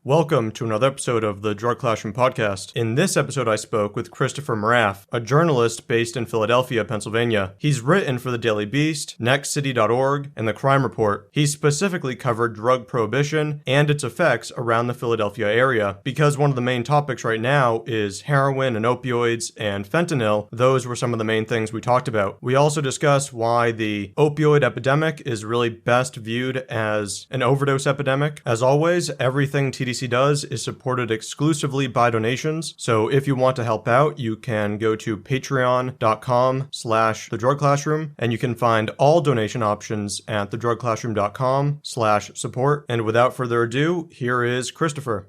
Welcome to another episode of the Drug Classroom podcast. In this episode, I spoke with Christopher Moraff, a journalist based in Philadelphia, Pennsylvania. He's written for the Daily Beast, nextcity.org, and the Crime Report. He specifically covered drug prohibition and its effects around the Philadelphia area. Because one of the main topics right now is heroin and opioids and fentanyl, those were some of the main things we talked about. We also discussed why the opioid epidemic is really best viewed as an overdose epidemic. As always, everything TDC does is supported exclusively by donations. So if you want to help out, you can go to patreon.com/The Drug Classroom, and you can find all donation options at thedrugclassroom.com/support. And without further ado, here is Christopher.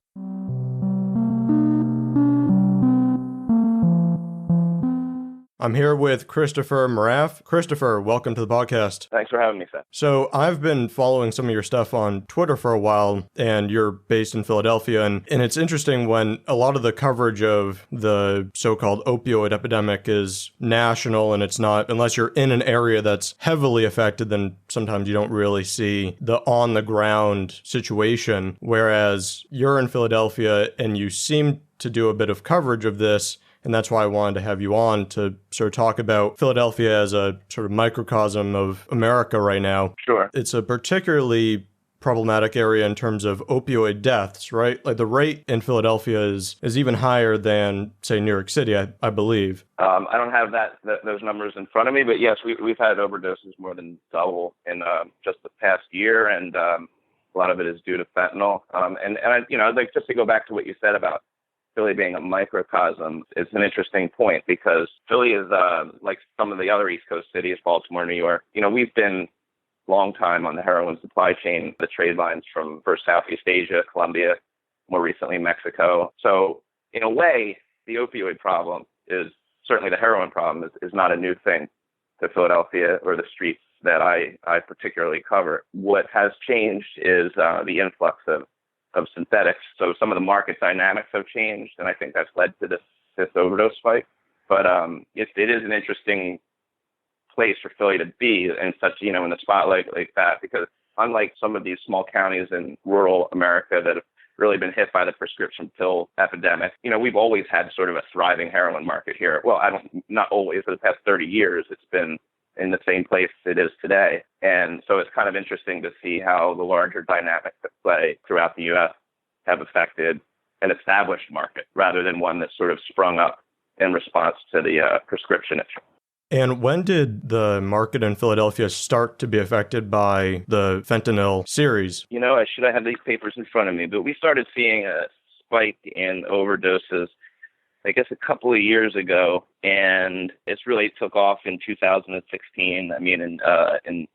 I'm here with Christopher Moraff. Christopher, welcome to the podcast. Thanks for having me, Seth. So I've been following some of your stuff on Twitter for a while, and you're based in Philadelphia, and it's interesting when a lot of the coverage of the so-called opioid epidemic is national, and it's not, unless you're in an area that's heavily affected, then sometimes you don't really see the on-the-ground situation, whereas you're in Philadelphia, and you seem to do a bit of coverage of this. And that's why I wanted to have you on to sort of talk about Philadelphia as a sort of microcosm of America right now. Sure. It's a particularly problematic area in terms of opioid deaths, right? Like the rate in Philadelphia is even higher than, say, New York City, I believe. I don't have those numbers in front of me, but yes, we've had overdoses more than double in just the past year, and a lot of it is due to fentanyl. And I, I'd like just to go back to what you said about Philly being a microcosm. It's an interesting point because Philly is like some of the other East Coast cities, Baltimore, New York. We've been long time on the heroin supply chain, the trade lines from first Southeast Asia, Colombia, more recently Mexico. So in a way, the opioid problem is certainly the heroin problem is not a new thing to Philadelphia or the streets that I particularly cover. What has changed is the influx of synthetics. So some of the market dynamics have changed, and I think that's led to this overdose spike. But it is an interesting place for Philly to be in such, in the spotlight like that, because unlike some of these small counties in rural America that have really been hit by the prescription pill epidemic, we've always had sort of a thriving heroin market here. Well, not always. For the past 30 years, it's been in the same place it is today. And so it's kind of interesting to see how the larger dynamics at play throughout the U.S. have affected an established market rather than one that sort of sprung up in response to the prescription issue. And when did the market in Philadelphia start to be affected by the fentanyl series? I should have had these papers in front of me, but we started seeing a spike in overdoses I guess a couple of years ago, and it's really took off in 2016. I mean, in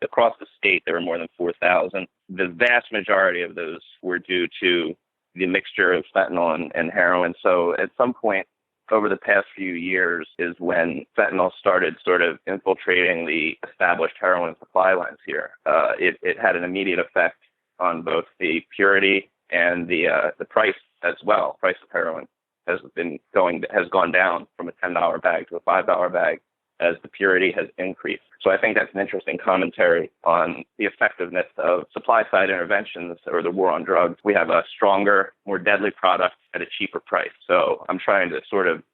across the state, there were more than 4,000. The vast majority of those were due to the mixture of fentanyl and heroin. So at some point over the past few years is when fentanyl started sort of infiltrating the established heroin supply lines here. It had an immediate effect on both the purity and the price as well. Price of heroin has gone down from a $10 bag to a $5 bag as the purity has increased. So I think that's an interesting commentary on the effectiveness of supply-side interventions or the war on drugs. We have a stronger, more deadly product at a cheaper price. So I'm trying to sort of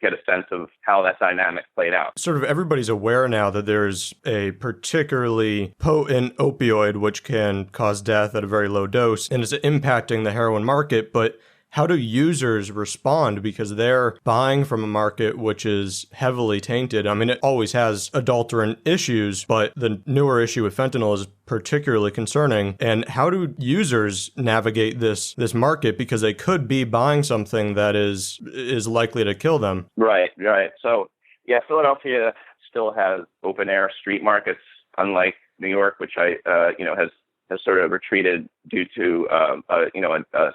get a sense of how that dynamic played out. Sort of everybody's aware now that there's a particularly potent opioid which can cause death at a very low dose and is impacting the heroin market, but how do users respond? Because they're buying from a market which is heavily tainted. I mean, it always has adulterant issues, but the newer issue with fentanyl is particularly concerning. And how do users navigate this market? Because they could be buying something that is likely to kill them. Right. So, yeah, Philadelphia still has open air street markets, unlike New York, which has sort of retreated due to a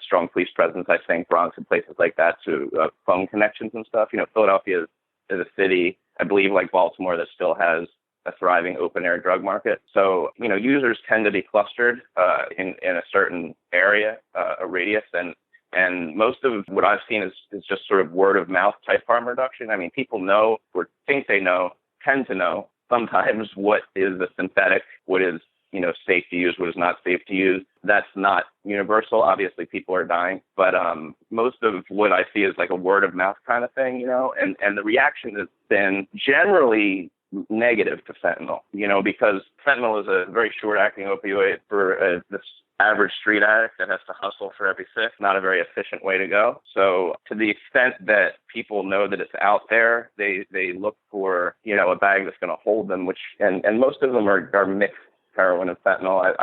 strong police presence, I think, Bronx and places like that, to phone connections and stuff. Philadelphia is a city, I believe, like Baltimore, that still has a thriving open-air drug market. So, users tend to be clustered in a certain area, a radius, and most of what I've seen is just sort of word-of-mouth type harm reduction. I mean, people know or think they know, tend to know sometimes what is a synthetic, what is safe to use, what is not safe to use. that's not universal. Obviously, people are dying, but most of what I see is like a word of mouth kind of thing, and the reaction has been generally negative to fentanyl, because fentanyl is a very short-acting opioid for this average street addict that has to hustle for every six. Not a very efficient way to go. So to the extent that people know that it's out there, they look for, a bag that's going to hold them, and most of them are mixed heroin and fentanyl.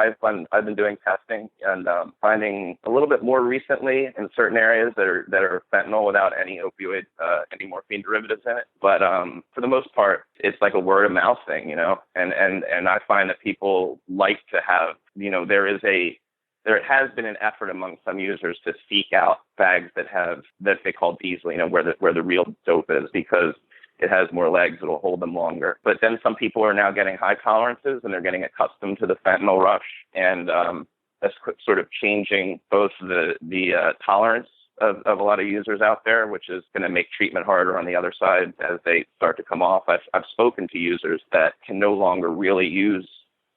I've been doing testing and finding a little bit more recently in certain areas that are fentanyl without any opioid, any morphine derivatives in it. But for the most part, it's like a word of mouth thing, and I find that people like to have, there has been an effort among some users to seek out bags that they call diesel, where the real dope is, because it has more legs, it'll hold them longer. But then some people are now getting high tolerances and they're getting accustomed to the fentanyl rush. And that's sort of changing both the tolerance of a lot of users out there, which is going to make treatment harder on the other side as they start to come off. I've spoken to users that can no longer really use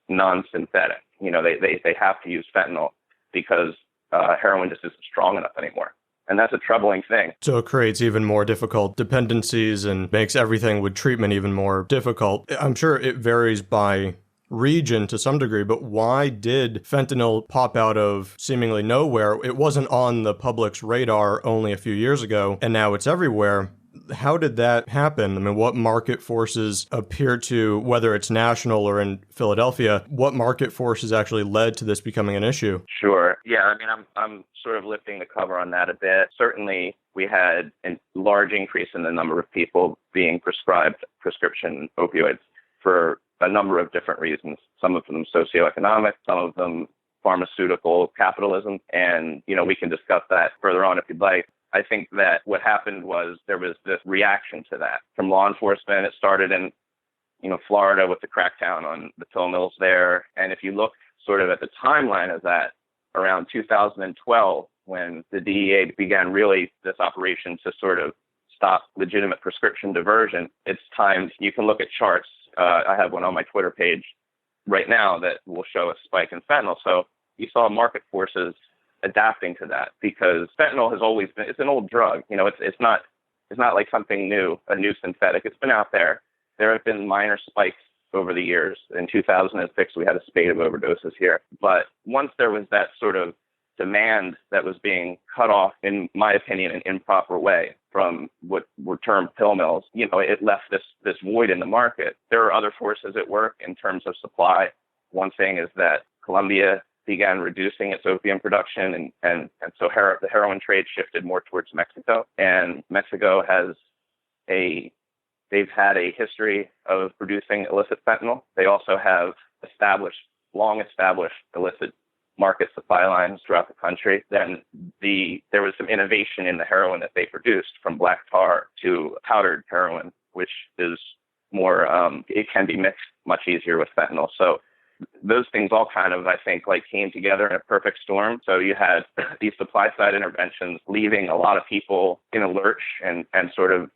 non-synthetic. They have to use fentanyl because heroin just isn't strong enough anymore. And that's a troubling thing. So it creates even more difficult dependencies and makes everything with treatment even more difficult. I'm sure it varies by region to some degree, but why did fentanyl pop out of seemingly nowhere? It wasn't on the public's radar only a few years ago, and now it's everywhere. How did that happen? I mean, what market forces appear to, whether it's national or in Philadelphia, what market forces actually led to this becoming an issue? Sure. Yeah, I mean, I'm sort of lifting the cover on that a bit. Certainly, we had a large increase in the number of people being prescribed prescription opioids for a number of different reasons. Some of them socioeconomic, some of them pharmaceutical capitalism. And, we can discuss that further on if you'd like. I think that what happened was there was this reaction to that from law enforcement. It started in, Florida with the crackdown on the pill mills there. And if you look sort of at the timeline of that, around 2012, when the DEA began really this operation to sort of stop legitimate prescription diversion, it's timed. You can look at charts. I have one on my Twitter page right now that will show a spike in fentanyl. So you saw market forces adapting to that, because fentanyl has always been, it's an old drug. It's not like something new, a new synthetic. It's been out there. There have been minor spikes over the years. In 2006, we had a spate of overdoses here. But once there was that sort of demand that was being cut off, in my opinion, in an improper way from what were termed pill mills, it left this void in the market. There are other forces at work in terms of supply. One thing is that Colombia began reducing its opium production, and so the heroin trade shifted more towards Mexico. And Mexico they've had a history of producing illicit fentanyl. They also have long established illicit market supply lines throughout the country. Then there was some innovation in the heroin that they produced, from black tar to powdered heroin, which is more, it can be mixed much easier with fentanyl. So those things all kind of, I think, came together in a perfect storm. So you had these supply side interventions leaving a lot of people in a lurch and sort of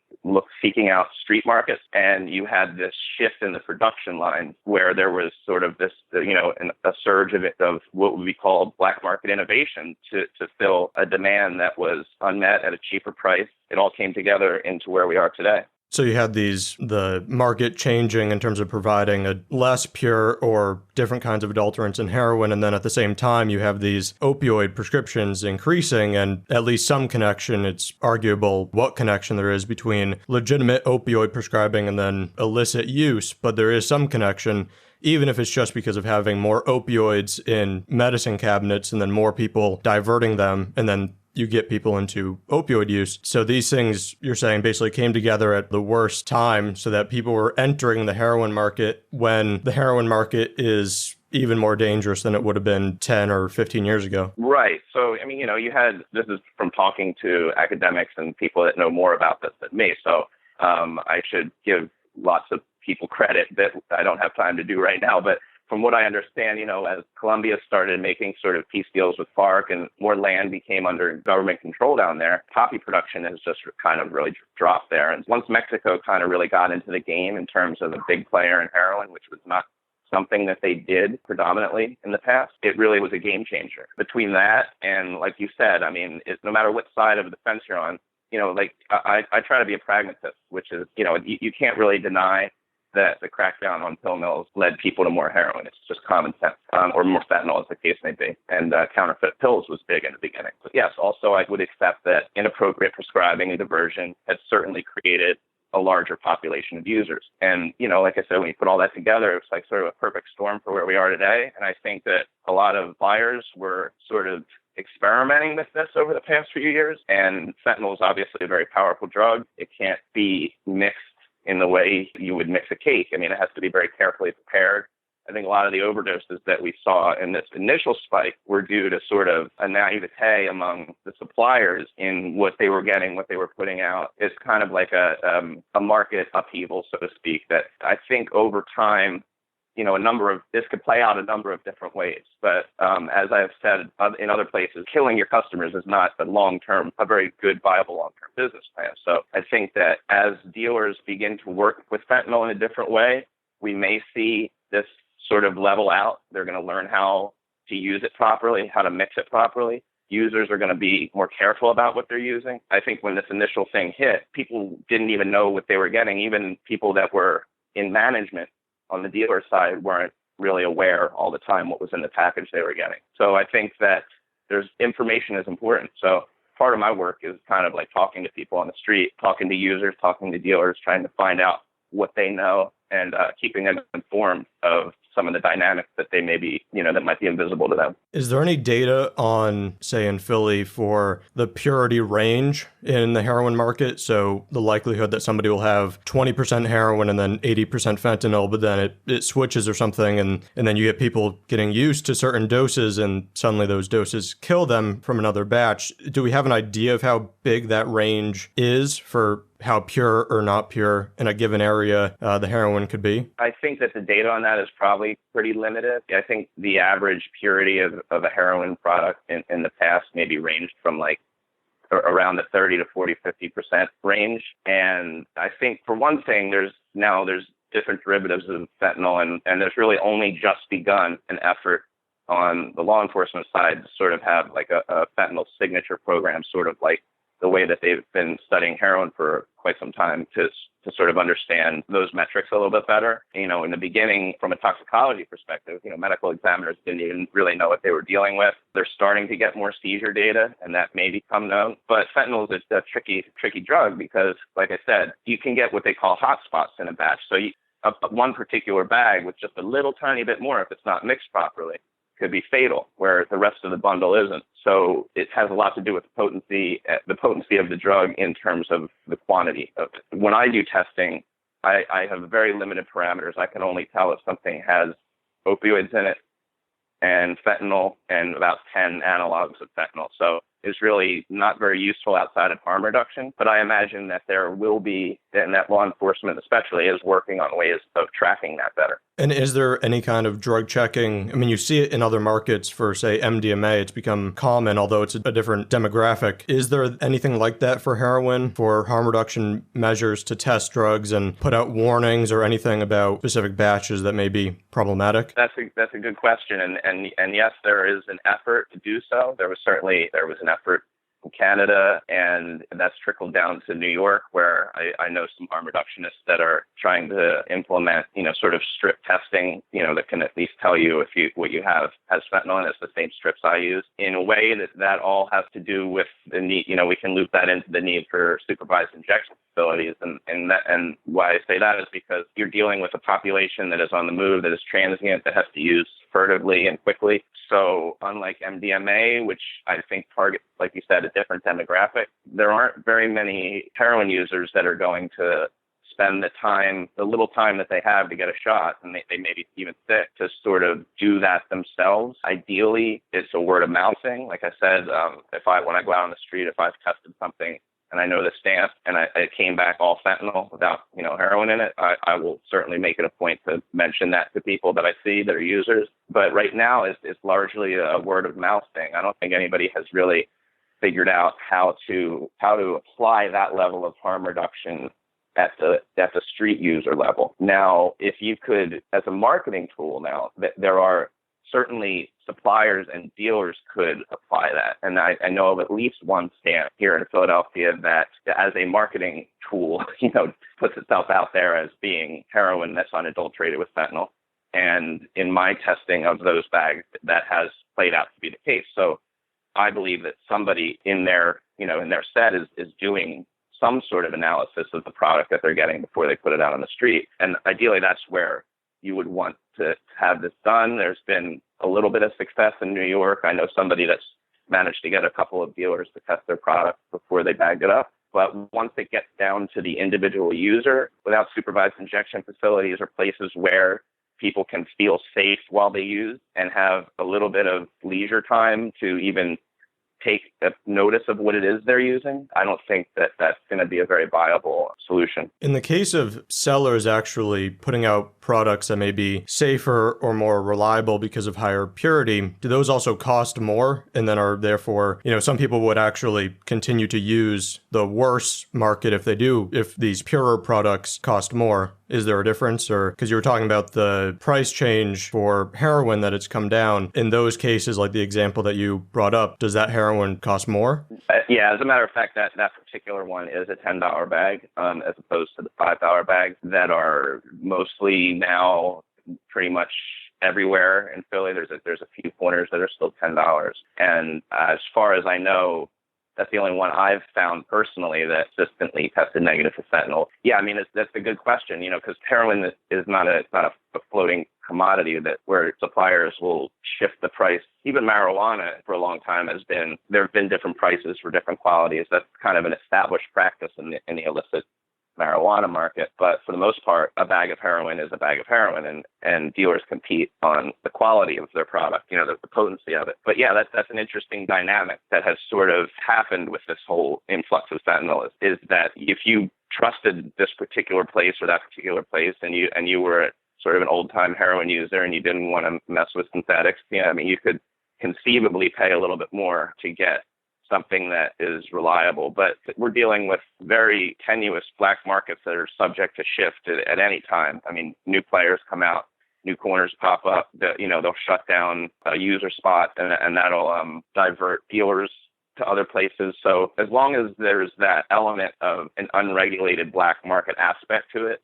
seeking out street markets. And you had this shift in the production line where there was sort of this, a surge of what would be called black market innovation to fill a demand that was unmet at a cheaper price. It all came together into where we are today. So you had the market changing in terms of providing a less pure or different kinds of adulterants in heroin, and then at the same time you have these opioid prescriptions increasing, and at least some connection, it's arguable what connection there is between legitimate opioid prescribing and then illicit use, but there is some connection, even if it's just because of having more opioids in medicine cabinets and then more people diverting them, and then you get people into opioid use. So these things, you're saying, basically came together at the worst time so that people were entering the heroin market when the heroin market is even more dangerous than it would have been 10 or 15 years ago. Right. So, I mean, this is from talking to academics and people that know more about this than me. So I should give lots of people credit that I don't have time to do right now. But from what I understand, as Colombia started making sort of peace deals with FARC and more land became under government control down there, poppy production has just kind of really dropped there. And once Mexico kind of really got into the game in terms of a big player in heroin, which was not something that they did predominantly in the past, it really was a game changer. Between that and, like you said, I mean, no matter what side of the fence you're on, like I try to be a pragmatist, which is, you can't really deny that the crackdown on pill mills led people to more heroin. It's just common sense, or more fentanyl, as the case may be. And counterfeit pills was big in the beginning. But yes, also I would accept that inappropriate prescribing and diversion has certainly created a larger population of users. And, like I said, when you put all that together, it's like sort of a perfect storm for where we are today. And I think that a lot of buyers were sort of experimenting with this over the past few years. And fentanyl is obviously a very powerful drug. It can't be mixed in the way you would mix a cake. I mean, it has to be very carefully prepared. I think a lot of the overdoses that we saw in this initial spike were due to sort of a naivete among the suppliers in what they were getting, what they were putting out. It's kind of like a market upheaval, so to speak, that I think over time, this could play out a number of different ways. But as I've said in other places, killing your customers is not a very good, viable long-term business plan. So I think that as dealers begin to work with fentanyl in a different way, we may see this sort of level out. They're going to learn how to use it properly, how to mix it properly. Users are going to be more careful about what they're using. I think when this initial thing hit, people didn't even know what they were getting. Even people that were in management on the dealer side weren't really aware all the time what was in the package they were getting. So I think that information is important. So part of my work is kind of like talking to people on the street, talking to users, talking to dealers, trying to find out what they know and keeping them informed of some of the dynamics that they may be, that might be invisible to them. Is there any data on, say, in Philly for the purity range in the heroin market? So the likelihood that somebody will have 20% heroin and then 80% fentanyl, but then it switches or something, and then you get people getting used to certain doses and suddenly those doses kill them from another batch. Do we have an idea of how big that range is for how pure or not pure in a given area the heroin could be? I think that the data on that is probably pretty limited. I think the average purity of a heroin product in the past maybe ranged from like around the 30 to 40, 50% range. And I think for one thing, there's different derivatives of fentanyl, and there's really only just begun an effort on the law enforcement side to sort of have like a fentanyl signature program, sort of like the way that they've been studying heroin for quite some time to sort of understand those metrics a little bit better. In the beginning, from a toxicology perspective, medical examiners didn't even really know what they were dealing with. They're starting to get more seizure data, and that may become known. But fentanyl is a tricky drug because, like I said, you can get what they call hot spots in a batch. So one particular bag with just a little tiny bit more, if it's not mixed properly, could be fatal, where the rest of the bundle isn't. So it has a lot to do with the potency of the drug in terms of the quantity of it. When I do testing, I have very limited parameters. I can only tell if something has opioids in it and fentanyl and about 10 analogs of fentanyl. So it's really not very useful outside of harm reduction. But I imagine that there will be, and that law enforcement especially is working on ways of tracking that better. And is there any kind of drug checking? I mean, you see it in other markets for, say, MDMA. It's become common, although it's a different demographic. Is there anything like that for heroin, for harm reduction measures to test drugs and put out warnings or anything about specific batches that may be problematic? That's a good question. And yes, there is an effort to do so. There was an effort in Canada, and that's trickled down to New York, where I know some harm reductionists that are trying to implement, sort of strip testing, that can at least tell you if what you have has fentanyl, and it's the same strips I use. In a way that all has to do with the need, we can loop that into the need for supervised injection facilities, and why I say that is because you're dealing with a population that is on the move, that is transient, that has to use furtively and quickly. So unlike MDMA, which I think targets, like you said, a different demographic, there aren't very many heroin users that are going to spend the little time that they have to get a shot, and they may be even sick, to sort of do that themselves. Ideally, it's a word of mouth thing. Like I said, when I go out on the street, if I've tested something and I know the stamp and it came back all fentanyl without, heroin in it, I will certainly make it a point to mention that to people that I see that are users. But right now, it's largely a word of mouth thing. I don't think anybody has really figured out how to apply that level of harm reduction at the street user level. Now, if you could, as a marketing tool now, there are certainly suppliers and dealers could apply that. And I know of at least one stamp here in Philadelphia that, as a marketing tool, puts itself out there as being heroin that's unadulterated with fentanyl. And in my testing of those bags, that has played out to be the case. So I believe that somebody in their set is doing some sort of analysis of the product that they're getting before they put it out on the street. And ideally, that's where you would want to have this done. There's been a little bit of success in New York. I know somebody that's managed to get a couple of dealers to test their product before they bagged it up. But once it gets down to the individual user, without supervised injection facilities or places where people can feel safe while they use and have a little bit of leisure time to even take notice of what it is they're using, I don't think that that's going to be a very viable solution. In the case of sellers actually putting out products that may be safer or more reliable because of higher purity, do those also cost more and then are therefore, some people would actually continue to use the worse market if these purer products cost more? Is there a difference? Or because you were talking about the price change for heroin, that it's come down. In those cases, like the example that you brought up, does that heroin cost more? Yeah, as a matter of fact, that particular one is a $10 bag as opposed to the $5 bags that are mostly now pretty much everywhere in Philly. There's a few corners that are still $10. And as far as I know, that's the only one I've found personally that consistently tested negative for fentanyl. Yeah, I mean, that's a good question, because heroin is not a floating commodity where suppliers will shift the price. Even marijuana for a long time there have been different prices for different qualities. That's kind of an established practice in the illicit marijuana market. But for the most part, a bag of heroin is a bag of heroin, and dealers compete on the quality of their product, the potency of it. But yeah, that's an interesting dynamic that has sort of happened with this whole influx of fentanyl is that if you trusted this particular place or that particular place and you were sort of an old-time heroin user and you didn't want to mess with synthetics, you could conceivably pay a little bit more to get something that is reliable. But we're dealing with very tenuous black markets that are subject to shift at any time. I mean, new players come out, new corners pop up, they'll shut down a user spot and that'll divert dealers to other places. So as long as there's that element of an unregulated black market aspect to it,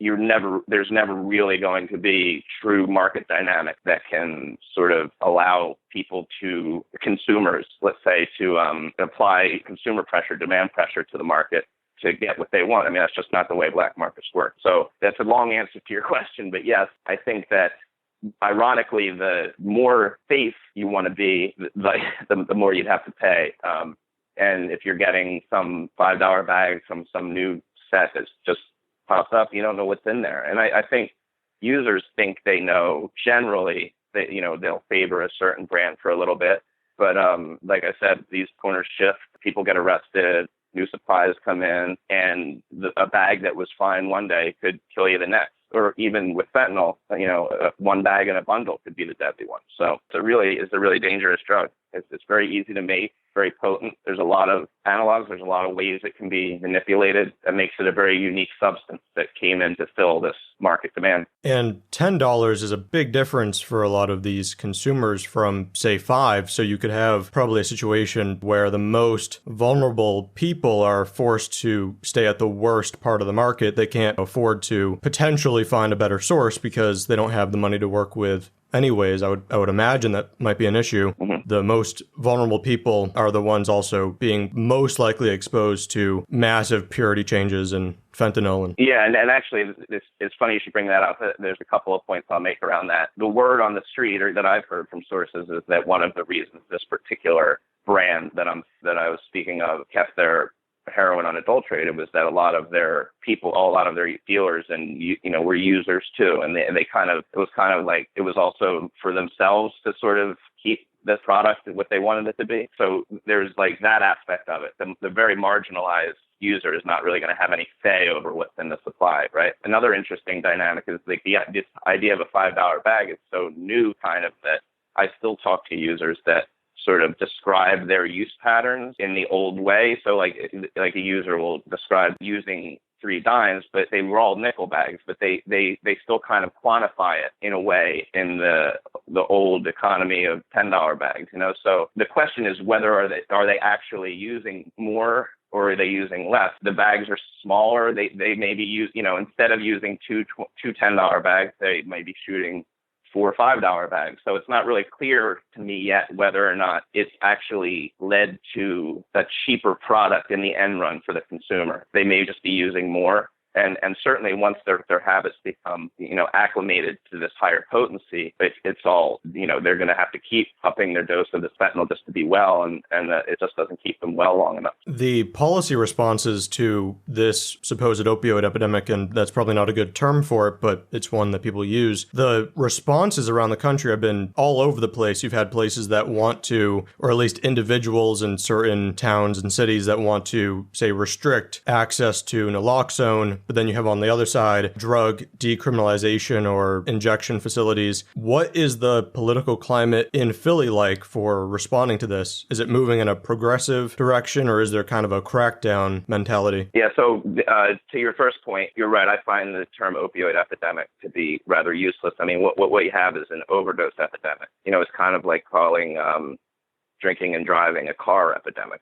there's never really going to be true market dynamic that can sort of allow consumers, let's say, to apply consumer pressure, demand pressure to the market to get what they want. I mean, that's just not the way black markets work. So that's a long answer to your question. But yes, I think that ironically, the more safe you want to be, the more you'd have to pay. And if you're getting some $5 bag from some new set that just pops up, you don't know what's in there. And I think users think they know generally that, they'll favor a certain brand for a little bit. But like I said, these corners shift, people get arrested, new supplies come in, and a bag that was fine one day could kill you the next. Or even with fentanyl, one bag in a bundle could be the deadly one. So it's a really dangerous drug. It's very easy to make, very potent. There's a lot of analogs. There's a lot of ways it can be manipulated. That makes it a very unique substance that came in to fill this market demand. And $10 is a big difference for a lot of these consumers from, say, $5. So you could have probably a situation where the most vulnerable people are forced to stay at the worst part of the market. They can't afford to potentially find a better source because they don't have the money to work with anyways. I would imagine that might be an issue. Mm-hmm. The most vulnerable people are the ones also being most likely exposed to massive purity changes in fentanyl. Yeah, and actually, it's funny you should bring that up. There's a couple of points I'll make around that. The word on the street, or that I've heard from sources, is that one of the reasons this particular brand that I was speaking of kept their heroin unadulterated was that a lot of their dealers and were users too, and it was also for themselves to sort of keep this product what they wanted it to be. So there's like that aspect of it. The very marginalized user is not really going to have any say over what's in the supply, right? Another interesting dynamic is like this idea of a $5 bag is so new, kind of, that I still talk to users that sort of describe their use patterns in the old way. So like a user will describe using 3 dimes, but they were all nickel bags, but they still kind of quantify it in a way in the old economy of $10 bags, So the question is whether are they actually using more or are they using less? The bags are smaller. They may be instead of using two $10 bags, they may be shooting 4 or $5 bags. So it's not really clear to me yet whether or not it's actually led to a cheaper product in the end run for the consumer. They may just be using more. And certainly once their habits become, acclimated to this higher potency, it's all, they're going to have to keep upping their dose of this fentanyl just to be well. And it just doesn't keep them well long enough. The policy responses to this supposed opioid epidemic, and that's probably not a good term for it, but it's one that people use. The responses around the country have been all over the place. You've had places that want to, or at least individuals in certain towns and cities that want to, say, restrict access to naloxone. But then you have on the other side drug decriminalization or injection facilities. What is the political climate in Philly like for responding to this? Is it moving in a progressive direction or is there kind of a crackdown mentality? Yeah, so to your first point, you're right. I find the term opioid epidemic to be rather useless. I mean, what you have is an overdose epidemic. It's kind of like calling drinking and driving a car epidemic.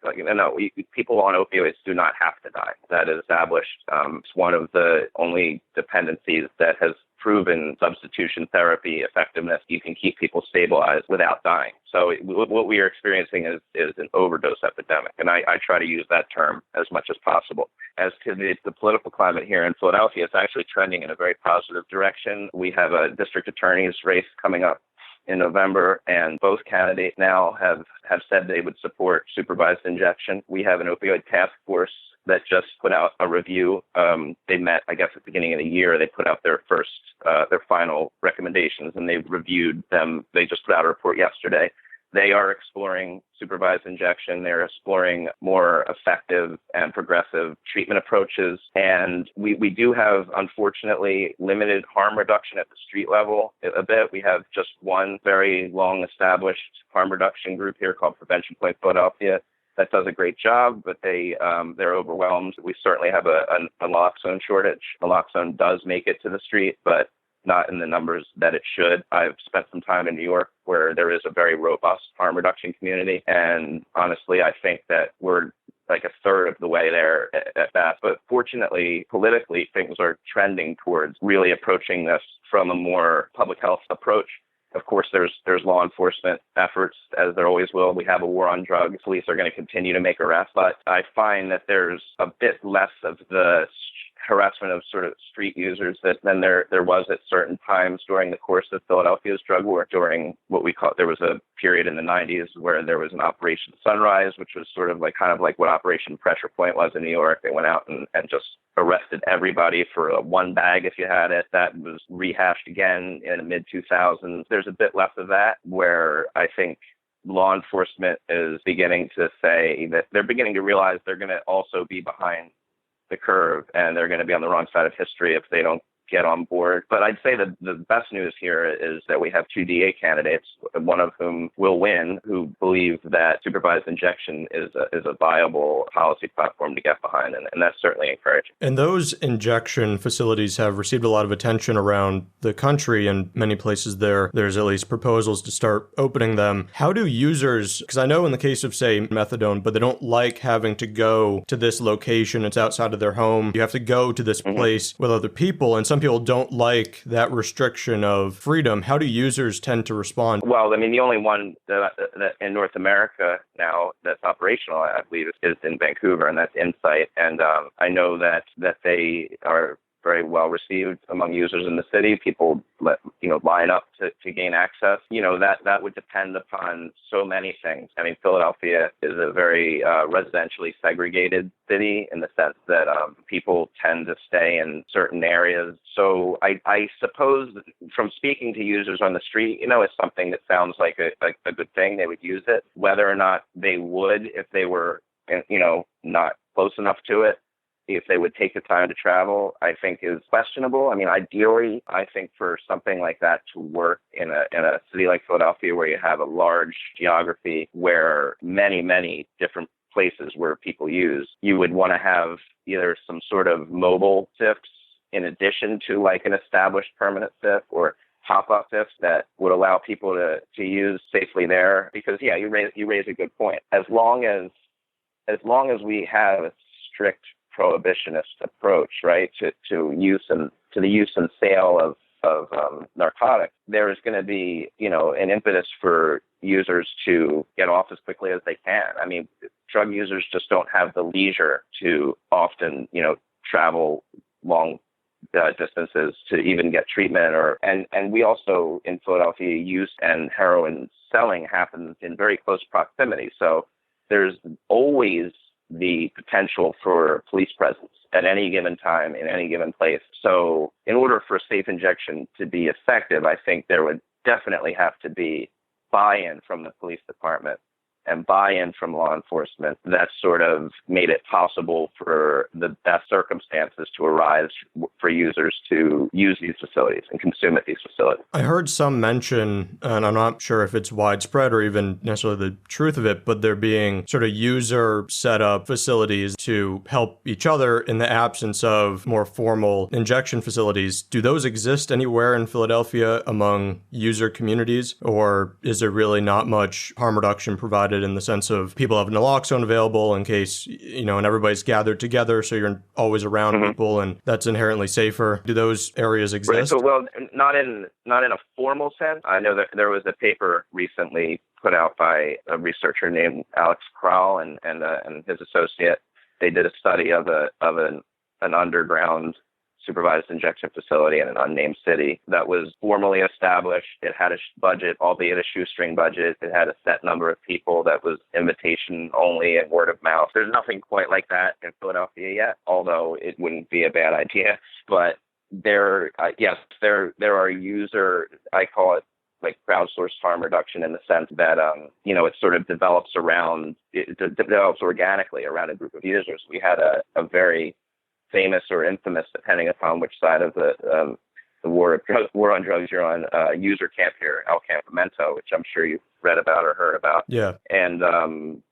People on opioids do not have to die. That is established. It's one of the only dependencies that has proven substitution therapy effectiveness. You can keep people stabilized without dying. So what we are experiencing is an overdose epidemic. And I try to use that term as much as possible. As to the political climate here in Philadelphia, it's actually trending in a very positive direction. We have a district attorney's race coming up in November, and both candidates now have said they would support supervised injection. We have an opioid task force that just put out a review. They met, I guess, at the beginning of the year. They put out their final recommendations, and they've reviewed them. They just put out a report yesterday. They are exploring supervised injection. They're exploring more effective and progressive treatment approaches. And we do have, unfortunately, limited harm reduction at the street level a bit. We have just one very long-established harm reduction group here called Prevention Point Philadelphia that does a great job, but they're overwhelmed. We certainly have a naloxone shortage. Naloxone does make it to the street, but not in the numbers that it should. I've spent some time in New York where there is a very robust harm reduction community. And honestly, I think that we're like a third of the way there at best. But fortunately, politically, things are trending towards really approaching this from a more public health approach. Of course, there's law enforcement efforts, as there always will. We have a war on drugs. Police are going to continue to make arrests. But I find that there's a bit less of the harassment of sort of street users than there was at certain times during the course of Philadelphia's drug war. During there was a period in the 90s where there was an Operation Sunrise, which was sort of kind of like what Operation Pressure Point was in New York. They went out and just arrested everybody for one bag if you had it. That was rehashed again in the mid-2000s. There's a bit less of that, where I think law enforcement is beginning to say that they're beginning to realize they're going to also be behind the curve, and they're going to be on the wrong side of history if they don't get on board. But I'd say that the best news here is that we have 2 DA candidates, one of whom will win, who believe that supervised injection is a viable policy platform to get behind, and that's certainly encouraging. And those injection facilities have received a lot of attention around the country, and many places there's at least proposals to start opening them. How do users, because I know in the case of, say, methadone, but they don't like having to go to this location, it's outside of their home, you have to go to this place with other people, and some people don't like that restriction of freedom. How do users tend to respond? Well, I mean, the only one that in North America now that's operational, I believe, is in Vancouver, and that's Insight. And I know that they are very well received among users in the city. People line up to gain access. That would depend upon so many things. I mean, Philadelphia is a very residentially segregated city in the sense that people tend to stay in certain areas. So I suppose from speaking to users on the street, it's something that sounds like a good thing. They would use it. Whether or not they would, if they were, not close enough to it, if they would take the time to travel, I think is questionable. I mean, ideally, I think for something like that to work in a city like Philadelphia, where you have a large geography, where many, many different places where people use, you would want to have either some sort of mobile SIFs in addition to like an established permanent SIF, or pop-up SIFs that would allow people to use safely there. Because yeah, you raise a good point. As long as we have a strict prohibitionist approach, right, to the use and sale of narcotics, there is going to be, an impetus for users to get off as quickly as they can. I mean, drug users just don't have the leisure to often, travel long distances to even get treatment, and we also in Philadelphia, use and heroin selling happens in very close proximity. So there's always the potential for police presence at any given time in any given place. So in order for a safe injection to be effective, I think there would definitely have to be buy-in from the police department and buy-in from law enforcement that sort of made it possible for the best circumstances to arise for users to use these facilities and consume at these facilities. I heard some mention, and I'm not sure if it's widespread or even necessarily the truth of it, but there being sort of user set up facilities to help each other in the absence of more formal injection facilities. Do those exist anywhere in Philadelphia among user communities, or is there really not much harm reduction provided in the sense of people have naloxone available in case, and everybody's gathered together, so you're always around people, and that's inherently safer? Do those areas exist? Right. So, well, not in a formal sense. I know that there was a paper recently put out by a researcher named Alex Kral and his associate. They did a study of an underground supervised injection facility in an unnamed city that was formally established. It had a budget, albeit a shoestring budget. It had a set number of people that was invitation only and word of mouth. There's nothing quite like that in Philadelphia yet, although it wouldn't be a bad idea. But there are user, I call it like crowdsourced harm reduction, in the sense that, it sort of develops organically around a group of users. We had a very famous or infamous, depending upon which side of the war on drugs you're on, user camp here, El Campamento, which I'm sure you've read about or heard about. Yeah. And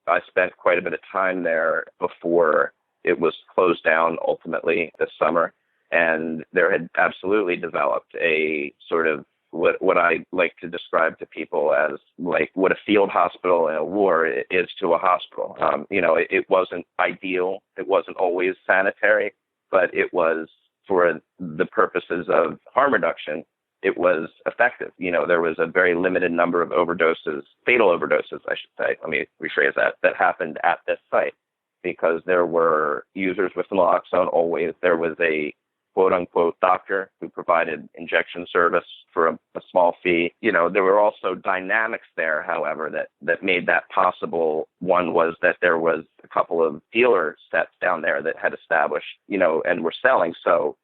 I spent quite a bit of time there before it was closed down ultimately this summer. And there had absolutely developed a sort of what I like to describe to people as like what a field hospital in a war is to a hospital. It wasn't ideal. It wasn't always sanitary, but it was, for the purposes of harm reduction, it was effective. There was a very limited number of overdoses, fatal overdoses, I should say. Let me rephrase that happened at this site, because there were users with naloxone always. There was a quote-unquote doctor who provided injection service for a small fee. There were also dynamics there, however, that made that possible. One was that there was a couple of dealer sets down there that had established, and were selling. So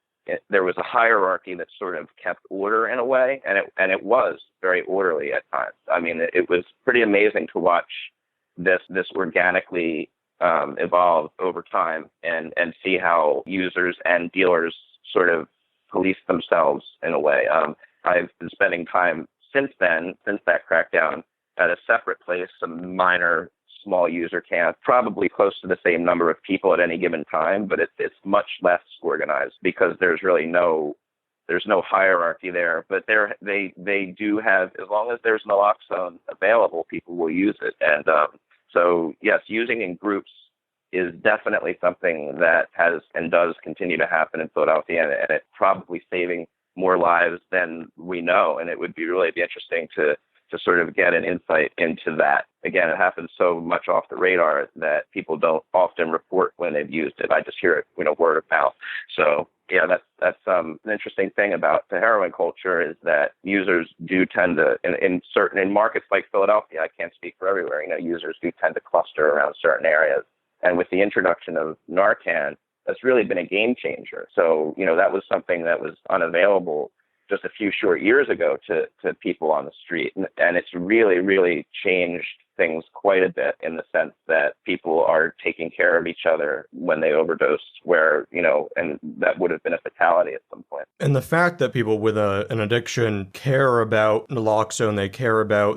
there was a hierarchy that sort of kept order in a way, and it was very orderly at times. I mean, it was pretty amazing to watch this organically evolve over time and see how users and dealers sort of police themselves in a way. I've been spending time since that crackdown, at a separate place, a minor small user camp, probably close to the same number of people at any given time, but it's much less organized because there's no hierarchy there. But they do have, as long as there's naloxone available, people will use it. And so yes, using in groups is definitely something that has and does continue to happen in Philadelphia, and it's probably saving more lives than we know. And it would be really interesting to sort of get an insight into that. Again, it happens so much off the radar that people don't often report when they've used it. I just hear it, word of mouth. So yeah, that's an interesting thing about the heroin culture, is that users do tend to, in markets like Philadelphia, I can't speak for everywhere, users do tend to cluster around certain areas. And with the introduction of Narcan, that's really been a game changer. So, that was something that was unavailable just a few short years ago to people on the street. And it's really, really changed things quite a bit in the sense that people are taking care of each other when they overdose, where, and that would have been a fatality at some point. And the fact that people with an addiction care about naloxone,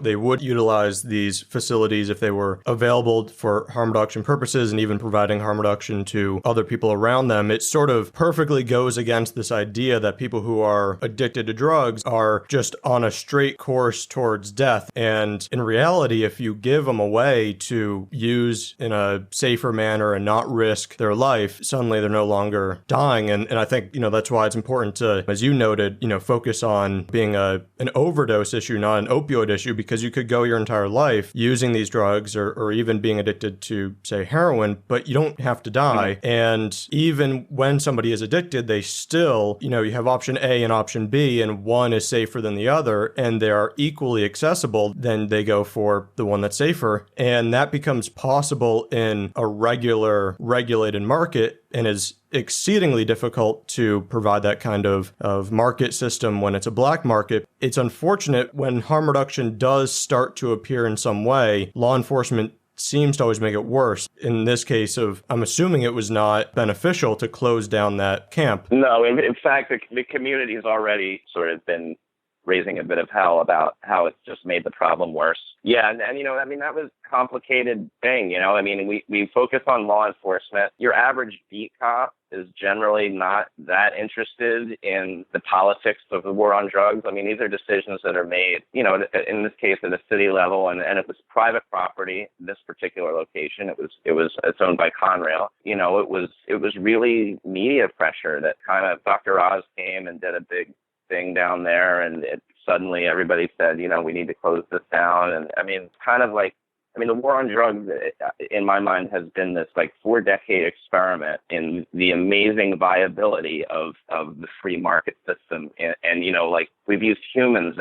they would utilize these facilities if they were available for harm reduction purposes and even providing harm reduction to other people around them, it sort of perfectly goes against this idea that people who are addicted to drugs are just on a straight course towards death. And in reality, if you give them a way to use in a safer manner and not risk their life, suddenly they're no longer dying. And I think, that's why it's important to, as you noted, focus on being an overdose issue, not an opioid issue, because you could go your entire life using these drugs or even being addicted to, say, heroin, but you don't have to die. Mm-hmm. And even when somebody is addicted, they still, you have option A and option B, and one is safer than the other, and they are equally accessible, then they go for the one that's safer. And that becomes possible in a regulated market, and is exceedingly difficult to provide that kind of market system when it's a black market. It's unfortunate when harm reduction does start to appear in some way, law enforcement seems to always make it worse. In this case I'm assuming it was not beneficial to close down that camp. No, in fact, the community has already sort of been raising a bit of hell about how it's just made the problem worse. Yeah, and that was a complicated thing, we focus on law enforcement. Your average beat cop is generally not that interested in the politics of the war on drugs. These are decisions that are made, in this case at a city level, and it was private property, this particular location. It's owned by Conrail. It was really media pressure that kind of Dr. Oz came and did a big thing down there, and suddenly everybody said, we need to close this down. And it's kind of like, the war on drugs, in my mind, has been this 4-decade experiment in the amazing viability of the free market system. And we've used humans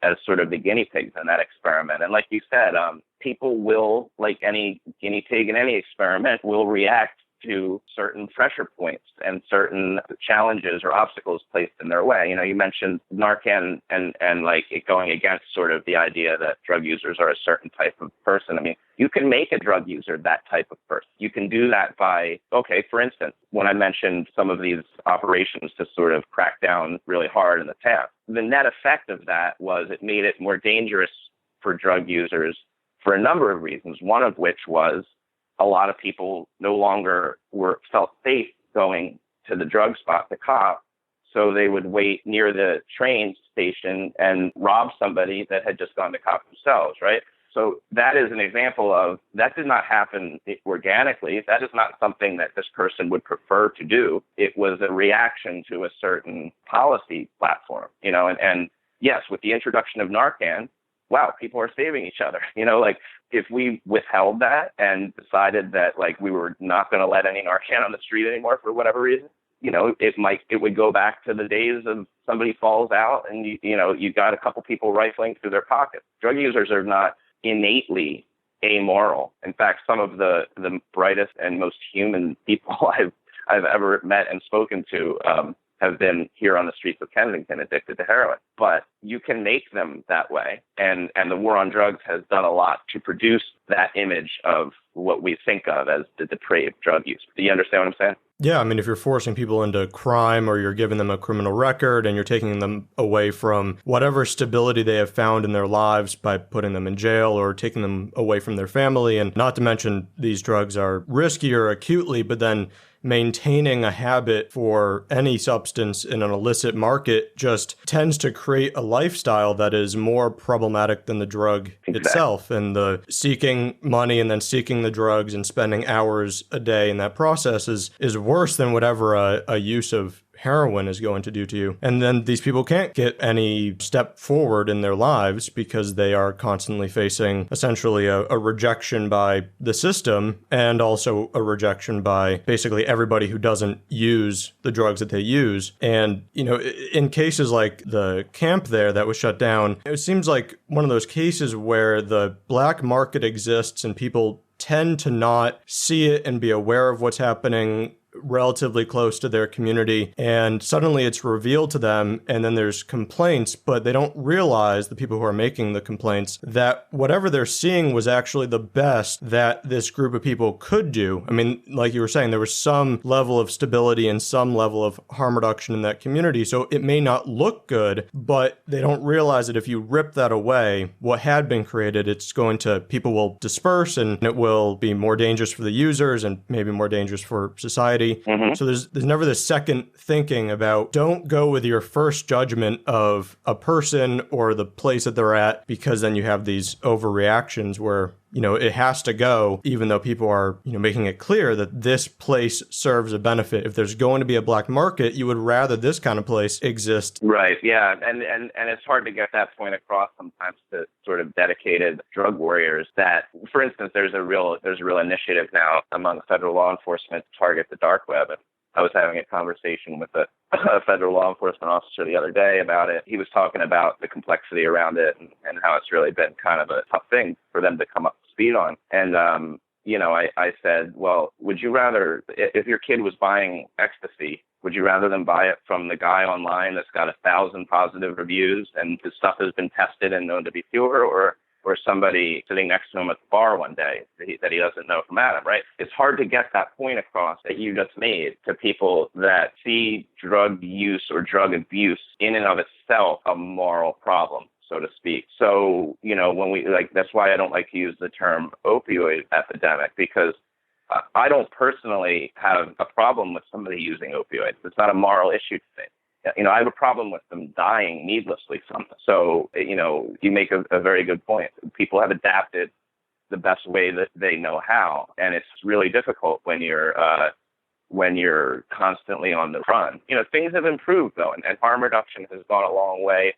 as sort of the guinea pigs in that experiment. And like you said, people will, like any guinea pig in any experiment, will react to certain pressure points and certain challenges or obstacles placed in their way. You mentioned Narcan and it going against sort of the idea that drug users are a certain type of person. You can make a drug user that type of person. You can do that by, for instance, when I mentioned some of these operations to sort of crack down really hard in the town, the net effect of that was it made it more dangerous for drug users for a number of reasons, one of which was a lot of people no longer felt safe going to the drug spot, the cop, so they would wait near the train station and rob somebody that had just gone to cop themselves, right? So that is an example of, that did not happen organically. That is not something that this person would prefer to do. It was a reaction to a certain policy platform, and yes, with the introduction of Narcan, wow, people are saving each other. If we withheld that and decided that we were not going to let any Narcan on the street anymore for whatever reason, it would go back to the days of somebody falls out and you got a couple people rifling through their pockets. Drug users are not innately amoral. In fact, some of the brightest and most human people I've ever met and spoken to have been here on the streets of Kensington addicted to heroin. But you can make them that way. And the war on drugs has done a lot to produce that image of what we think of as the depraved drug use. Do you understand what I'm saying? Yeah, if you're forcing people into crime or you're giving them a criminal record and you're taking them away from whatever stability they have found in their lives by putting them in jail or taking them away from their family, and not to mention these drugs are riskier acutely, but then maintaining a habit for any substance in an illicit market just tends to create a lifestyle that is more problematic than the drug itself. And the seeking money and then seeking the drugs and spending hours a day in that process is worse than whatever a use of heroin is going to do to you. And then these people can't get any step forward in their lives because they are constantly facing essentially a rejection by the system and also a rejection by basically everybody who doesn't use the drugs that they use. And, in cases like the camp there that was shut down, it seems like one of those cases where the black market exists and people tend to not see it and be aware of what's happening relatively close to their community, and suddenly it's revealed to them, and then there's complaints, but they don't realize, the people who are making the complaints, that whatever they're seeing was actually the best that this group of people could do. I mean, like you were saying, there was some level of stability and some level of harm reduction in that community, so it may not look good, but they don't realize that if you rip that away, what had been created, people will disperse, and it will be more dangerous for the users and maybe more dangerous for society. So there's never this second thinking about, don't go with your first judgment of a person or the place that they're at, because then you have these overreactions where, it has to go, even though people are, making it clear that this place serves a benefit. If there's going to be a black market, you would rather this kind of place exist. Right. Yeah. And it's hard to get that point across sometimes to sort of dedicated drug warriors that, for instance, there's a real initiative now among federal law enforcement to target the dark web. And I was having a conversation with a federal law enforcement officer the other day about it. He was talking about the complexity around it and how it's really been kind of a tough thing for them to come up to speed on. And, I said, well, would you rather, if your kid was buying ecstasy, would you rather them buy it from the guy online that's got 1,000 positive reviews and his stuff has been tested and known to be pure, or somebody sitting next to him at the bar one day that he doesn't know from Adam, right? It's hard to get that point across that you just made to people that see drug use or drug abuse in and of itself a moral problem, so to speak. So, when that's why I don't like to use the term opioid epidemic, because I don't personally have a problem with somebody using opioids. It's not a moral issue to me. I have a problem with them dying needlessly from them. So, you make a very good point. People have adapted the best way that they know how. And it's really difficult when you're constantly on the run. Things have improved, though, and harm reduction has gone a long way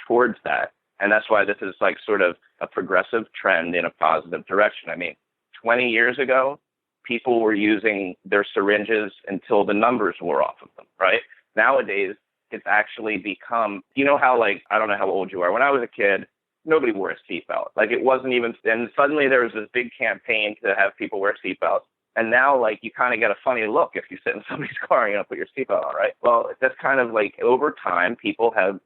towards that. And that's why this is like sort of a progressive trend in a positive direction. I mean, 20 years ago, people were using their syringes until the numbers wore off of them, right? Nowadays, it's actually become, how, I don't know how old you are. When I was a kid, nobody wore a seatbelt. It wasn't even, and suddenly there was this big campaign to have people wear seatbelts. And now, you kind of get a funny look if you sit in somebody's car and you don't put your seatbelt on, right? Well, that's kind of over time, people have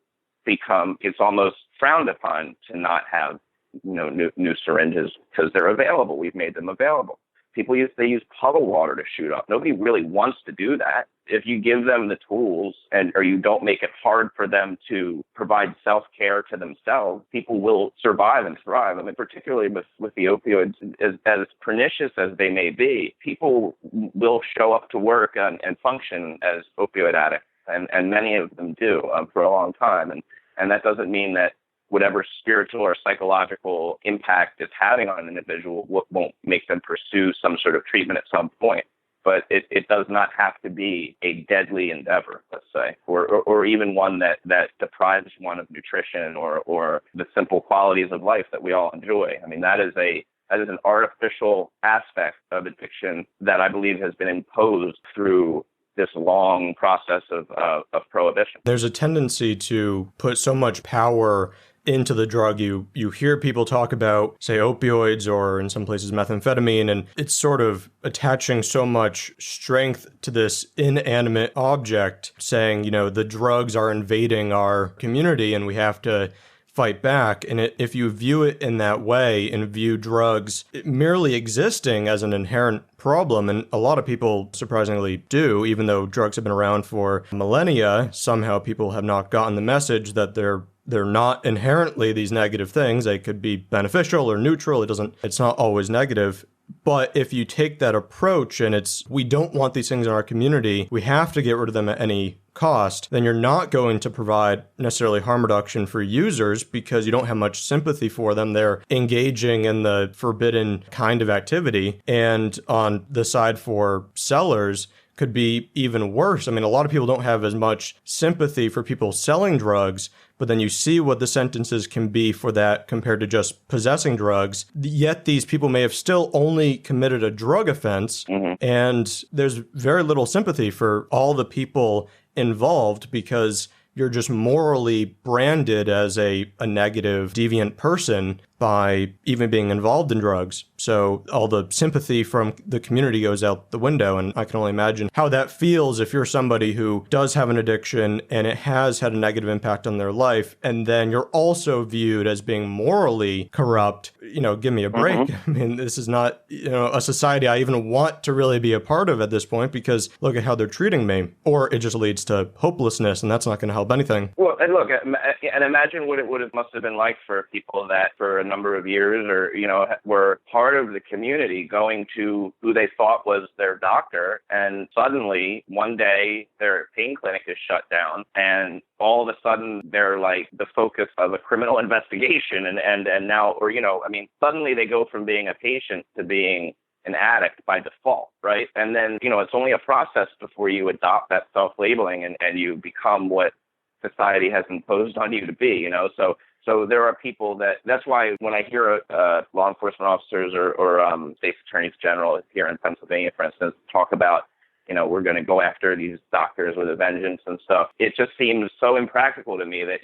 become, it's almost frowned upon to not have, new syringes because they're available. We've made them available. They use puddle water to shoot up. Nobody really wants to do that. If you give them the tools or you don't make it hard for them to provide self-care to themselves, people will survive and thrive. I mean, particularly with the opioids, as pernicious as they may be, people will show up to work and function as opioid addicts, and many of them do for a long time. And that doesn't mean that whatever spiritual or psychological impact it's having on an individual won't make them pursue some sort of treatment at some point. But it does not have to be a deadly endeavor, let's say, or even one that deprives one of nutrition or the simple qualities of life that we all enjoy. I mean, that is an artificial aspect of addiction that I believe has been imposed through this long process of prohibition. There's a tendency to put so much power into the drug. You hear people talk about, say, opioids or in some places methamphetamine, and it's sort of attaching so much strength to this inanimate object, saying, the drugs are invading our community and we have to fight back. And if you view it in that way and view drugs merely existing as an inherent problem, and a lot of people surprisingly do, even though drugs have been around for millennia, somehow people have not gotten the message that they're not inherently these negative things. They could be beneficial or neutral. It's not always negative. But if you take that approach and we don't want these things in our community, we have to get rid of them at any cost, then you're not going to provide necessarily harm reduction for users because you don't have much sympathy for them. They're engaging in the forbidden kind of activity. And on the side for sellers, could be even worse. I mean, a lot of people don't have as much sympathy for people selling drugs, but then you see what the sentences can be for that compared to just possessing drugs. Yet these people may have still only committed a drug offense, and there's very little sympathy for all the people involved because you're just morally branded as a negative, deviant person. by even being involved in drugs. So all the sympathy from the community goes out the window. And I can only imagine how that feels if you're somebody who does have an addiction and it has had a negative impact on their life. And then you're also viewed as being morally corrupt. Give me a break. I mean, this is not, a society I even want to really be a part of at this point, because look at how they're treating me. Or it just leads to hopelessness, and that's not going to help anything. Well, and look, and imagine what it must have been like for people that for a number of years were part of the community, going to who they thought was their doctor, and suddenly one day their pain clinic is shut down, and all of a sudden they're like the focus of a criminal investigation, and now, suddenly they go from being a patient to being an addict by default, right? And then, it's only a process before you adopt that self-labeling and you become what society has imposed on you to be, So there are people that's why when I hear law enforcement officers or state's attorneys general here in Pennsylvania, for instance, talk about, we're going to go after these doctors with a vengeance and stuff, it just seems so impractical to me that,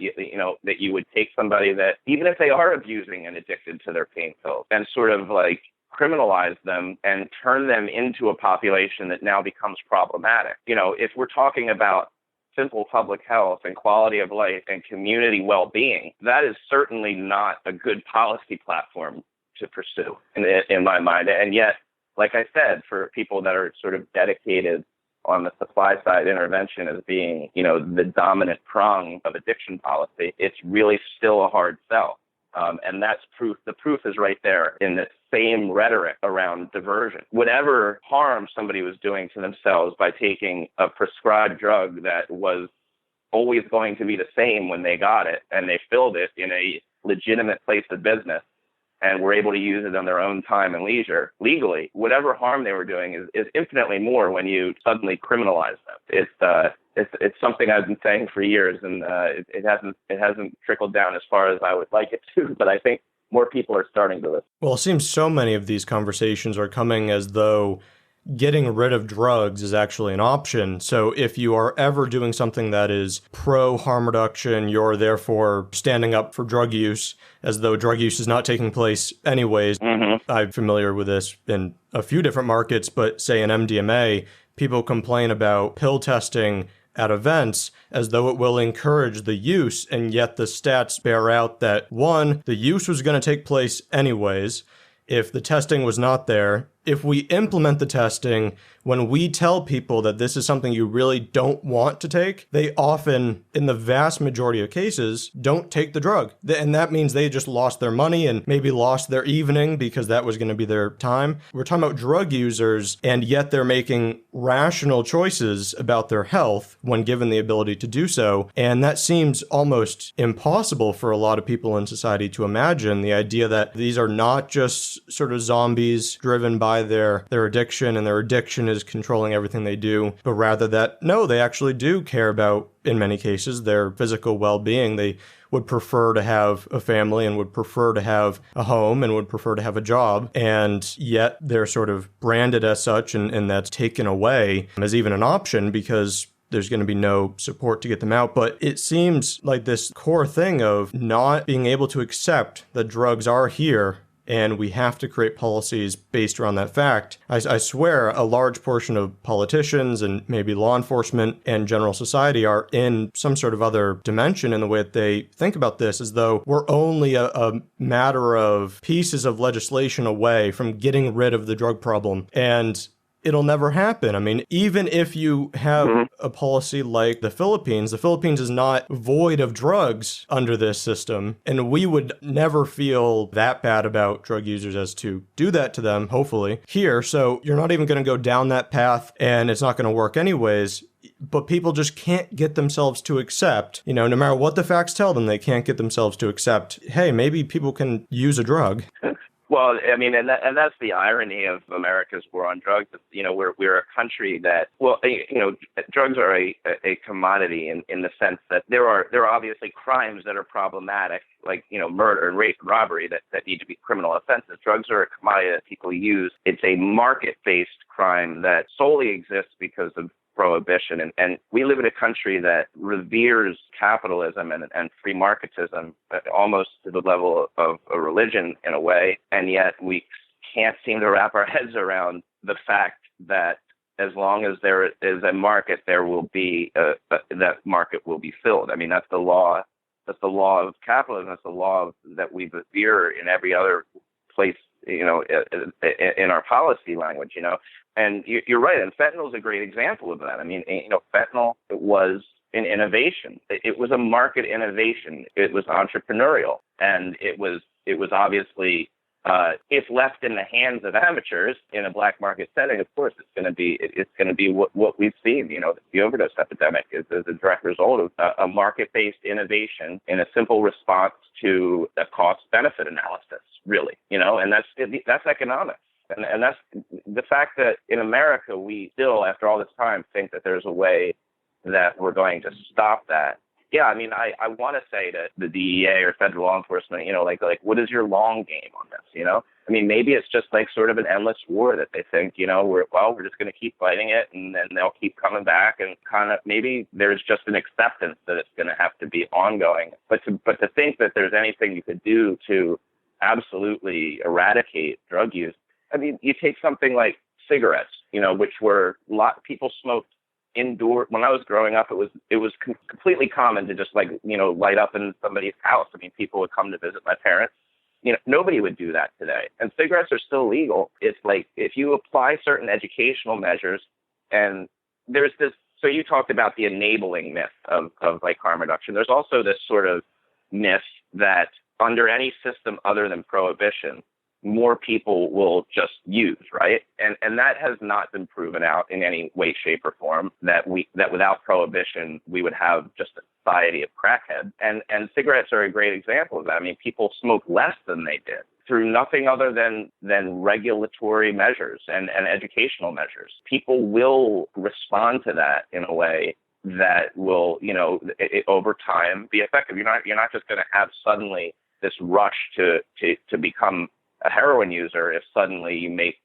that you would take somebody that, even if they are abusing and addicted to their pain pills, and sort of like criminalize them and turn them into a population that now becomes problematic. If we're talking about simple public health and quality of life and community well-being, that is certainly not a good policy platform to pursue in my mind. And yet, like I said, for people that are sort of dedicated on the supply side intervention as being, the dominant prong of addiction policy, it's really still a hard sell. And that's proof. The proof is right there in the same rhetoric around diversion. Whatever harm somebody was doing to themselves by taking a prescribed drug that was always going to be the same when they got it, and they filled it in a legitimate place of business and were able to use it on their own time and leisure legally, whatever harm they were doing is infinitely more when you suddenly criminalize them. It's something I've been saying for years, and it hasn't trickled down as far as I would like it to, but I think more people are starting to listen. Well, it seems so many of these conversations are coming as though getting rid of drugs is actually an option. So if you are ever doing something that is pro-harm reduction, you're therefore standing up for drug use, as though drug use is not taking place anyways. I'm familiar with this in a few different markets, but say in MDMA, people complain about pill testing at events as though it will encourage the use, and yet the stats bear out that, one, the use was going to take place anyways if the testing was not there. If we implement the testing, when we tell people that this is something you really don't want to take, they often, in the vast majority of cases, don't take the drug. And that means they just lost their money and maybe lost their evening because that was going to be their time. We're talking about drug users, and yet they're making rational choices about their health when given the ability to do so. And that seems almost impossible for a lot of people in society to imagine, the idea that these are not just sort of zombies driven by their addiction, and their addiction is controlling everything they do, but rather that, no, they actually do care about, in many cases, their physical well-being. They would prefer to have a family and would prefer to have a home and would prefer to have a job, and yet they're sort of branded as such, and that's taken away as even an option because there's going to be no support to get them out. But it seems like this core thing of not being able to accept that drugs are here and we have to create policies based around that fact. I swear a large portion of politicians and maybe law enforcement and general society are in some sort of other dimension in the way that they think about this, as though we're only a matter of pieces of legislation away from getting rid of the drug problem. And it'll never happen. I mean, even if you have a policy like the Philippines is not void of drugs under this system, and we would never feel that bad about drug users as to do that to them, hopefully, here. So you're not even going to go down that path, and it's not going to work anyways. But people just can't get themselves to accept, no matter what the facts tell them, they can't get themselves to accept, hey, maybe people can use a drug. Well, I mean, and that's the irony of America's war on drugs. You know, we're a country that, well, you know, drugs are a commodity in the sense that there are obviously crimes that are problematic, like, you know, murder and rape and robbery that need to be criminal offenses. Drugs are a commodity that people use. It's a market-based crime that solely exists because of prohibition. And we live in a country that reveres capitalism and free marketism almost to the level of a religion in a way. And yet we can't seem to wrap our heads around the fact that as long as there is a market, there will be that market will be filled. I mean, that's the law. That's the law of capitalism. That's the law that we revere in every other place, you know, in our policy language, you know. And you're right. And fentanyl is a great example of that. I mean, you know, fentanyl was an innovation. It was a market innovation. It was entrepreneurial. And it was obviously, if left in the hands of amateurs in a black market setting, of course, it's going to be what we've seen. You know, the overdose epidemic is a direct result of a market-based innovation in a simple response to a cost-benefit analysis, really, you know, and that's economics. And that's the fact that in America, we still, after all this time, think that there's a way that we're going to stop that. Yeah, I mean, I want to say that the DEA or federal law enforcement, you know, like what is your long game on this, you know? I mean, maybe it's just like sort of an endless war that they think, you know, we're just going to keep fighting it and then they'll keep coming back, and kind of maybe there's just an acceptance that it's going to have to be ongoing. But to think that there's anything you could do to absolutely eradicate drug use. I mean, you take something like cigarettes, you know, which were people smoked indoor. When I was growing up, it was completely common to just, like, you know, light up in somebody's house. I mean, people would come to visit my parents. You know, nobody would do that today. And cigarettes are still legal. It's like if you apply certain educational measures, and there's this. So you talked about the enabling myth of like harm reduction. There's also this sort of myth that under any system other than prohibition, more people will just use, right? And that has not been proven out in any way, shape, or form that without prohibition we would have just a society of crackheads. And cigarettes are a great example of that. I mean, people smoke less than they did through nothing other than regulatory measures and educational measures. People will respond to that in a way that will, you know, over time be effective. You're not just going to have suddenly this rush to become a heroin user if suddenly you make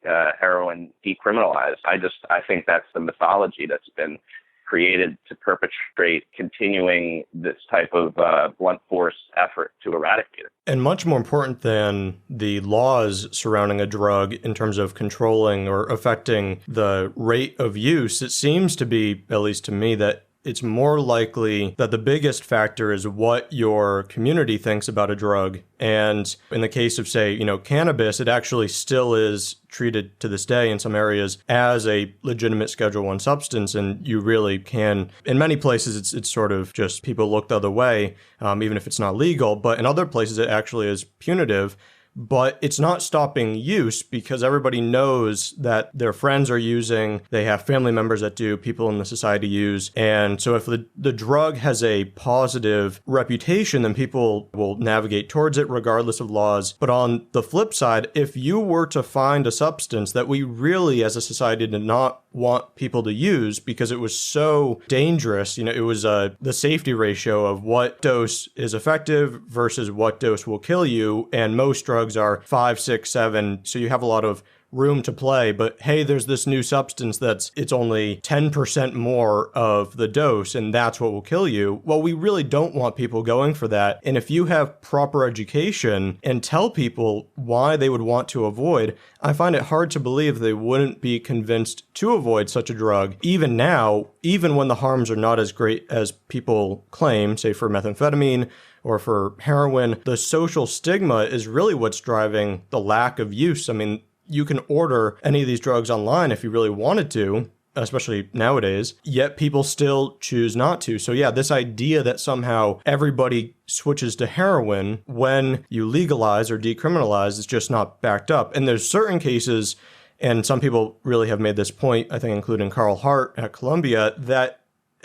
heroin decriminalized. I think that's the mythology that's been created to perpetrate continuing this type of blunt force effort to eradicate it. And much more important than the laws surrounding a drug in terms of controlling or affecting the rate of use, it seems to be, at least to me, that it's more likely that the biggest factor is what your community thinks about a drug. And in the case of, say, you know, cannabis, it actually still is treated to this day in some areas as a legitimate Schedule I substance. And you really can, in many places, it's sort of just people look the other way, even if it's not legal. But in other places, it actually is punitive. But it's not stopping use because everybody knows that their friends are using, they have family members that do, people in the society use. And so if the drug has a positive reputation, then people will navigate towards it regardless of laws. But on the flip side, if you were to find a substance that we really as a society did not want people to use because it was so dangerous, you know, it was the safety ratio of what dose is effective versus what dose will kill you. And most drugs are 5, 6, 7. So you have a lot of room to play, but hey, there's this new substance it's only 10% more of the dose and that's what will kill you. Well, we really don't want people going for that. And if you have proper education and tell people why they would want to avoid, I find it hard to believe they wouldn't be convinced to avoid such a drug. Even now, even when the harms are not as great as people claim, say for methamphetamine or for heroin, the social stigma is really what's driving the lack of use. I mean, you can order any of these drugs online if you really wanted to, especially nowadays, yet people still choose not to. So yeah, this idea that somehow everybody switches to heroin when you legalize or decriminalize is just not backed up. And there's certain cases, and some people really have made this point, I think including Carl Hart at Columbia, that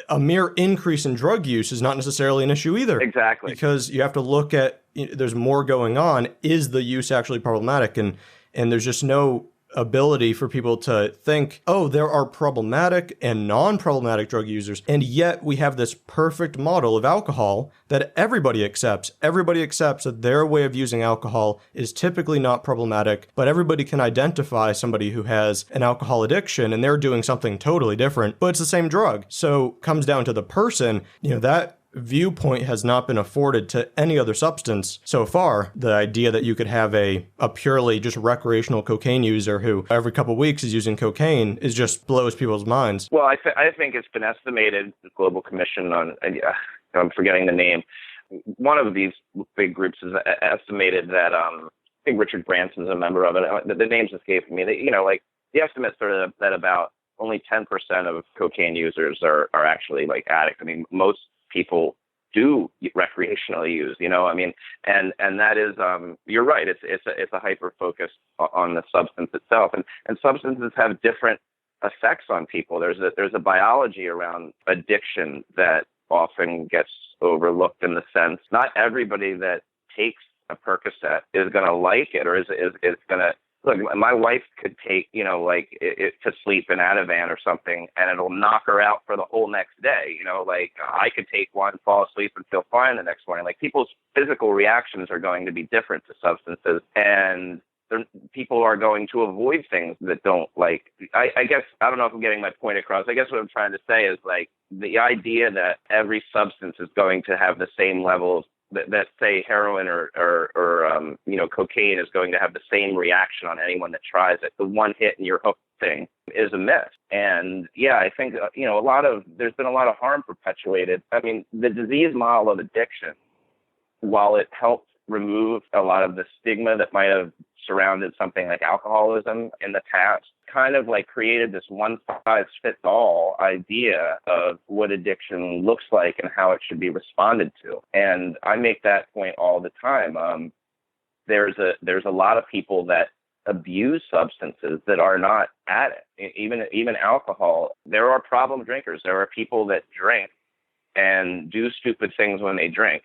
a mere increase in drug use is not necessarily an issue either. Exactly. Because you have to look at, there's more going on. Is the use actually problematic? And there's just no ability for people to think, oh, there are problematic and non-problematic drug users. And yet we have this perfect model of alcohol that everybody accepts. Everybody accepts that their way of using alcohol is typically not problematic, but everybody can identify somebody who has an alcohol addiction and they're doing something totally different, but it's the same drug. So it comes down to the person, that viewpoint has not been afforded to any other substance so far. The idea that you could have a purely just recreational cocaine user who every couple of weeks is using cocaine is just blows people's minds. Well, I think it's been estimated, the Global Commission on, I'm forgetting the name, one of these big groups has estimated that, I think Richard Branson's a member of it, the name's escaping me, the estimates are that about only 10% of cocaine users are actually like addicts. I mean, most people do recreationally use, and that is, you're right. It's a hyper focus on the substance itself, and substances have different effects on people. There's a biology around addiction that often gets overlooked in the sense not everybody that takes a Percocet is going to like it or is going to. Look, my wife could take, to sleep an Ativan or something, and it'll knock her out for the whole next day. I could take one, fall asleep, and feel fine the next morning. Like, people's physical reactions are going to be different to substances, and people are going to avoid things that don't like. I guess, I don't know if I'm getting my point across. I guess what I'm trying to say is, like, the idea that every substance is going to have the same level of that say heroin or cocaine is going to have the same reaction on anyone that tries it. The one hit and you're hooked thing is a myth. And yeah, I think, there's been a lot of harm perpetuated. I mean, the disease model of addiction, while it helped remove a lot of the stigma that might have surrounded something like alcoholism in the past, kind of like created this one-size-fits-all idea of what addiction looks like and how it should be responded to. And I make that point all the time. There's a lot of people that abuse substances that are not addicts. Even alcohol. There are problem drinkers. There are people that drink and do stupid things when they drink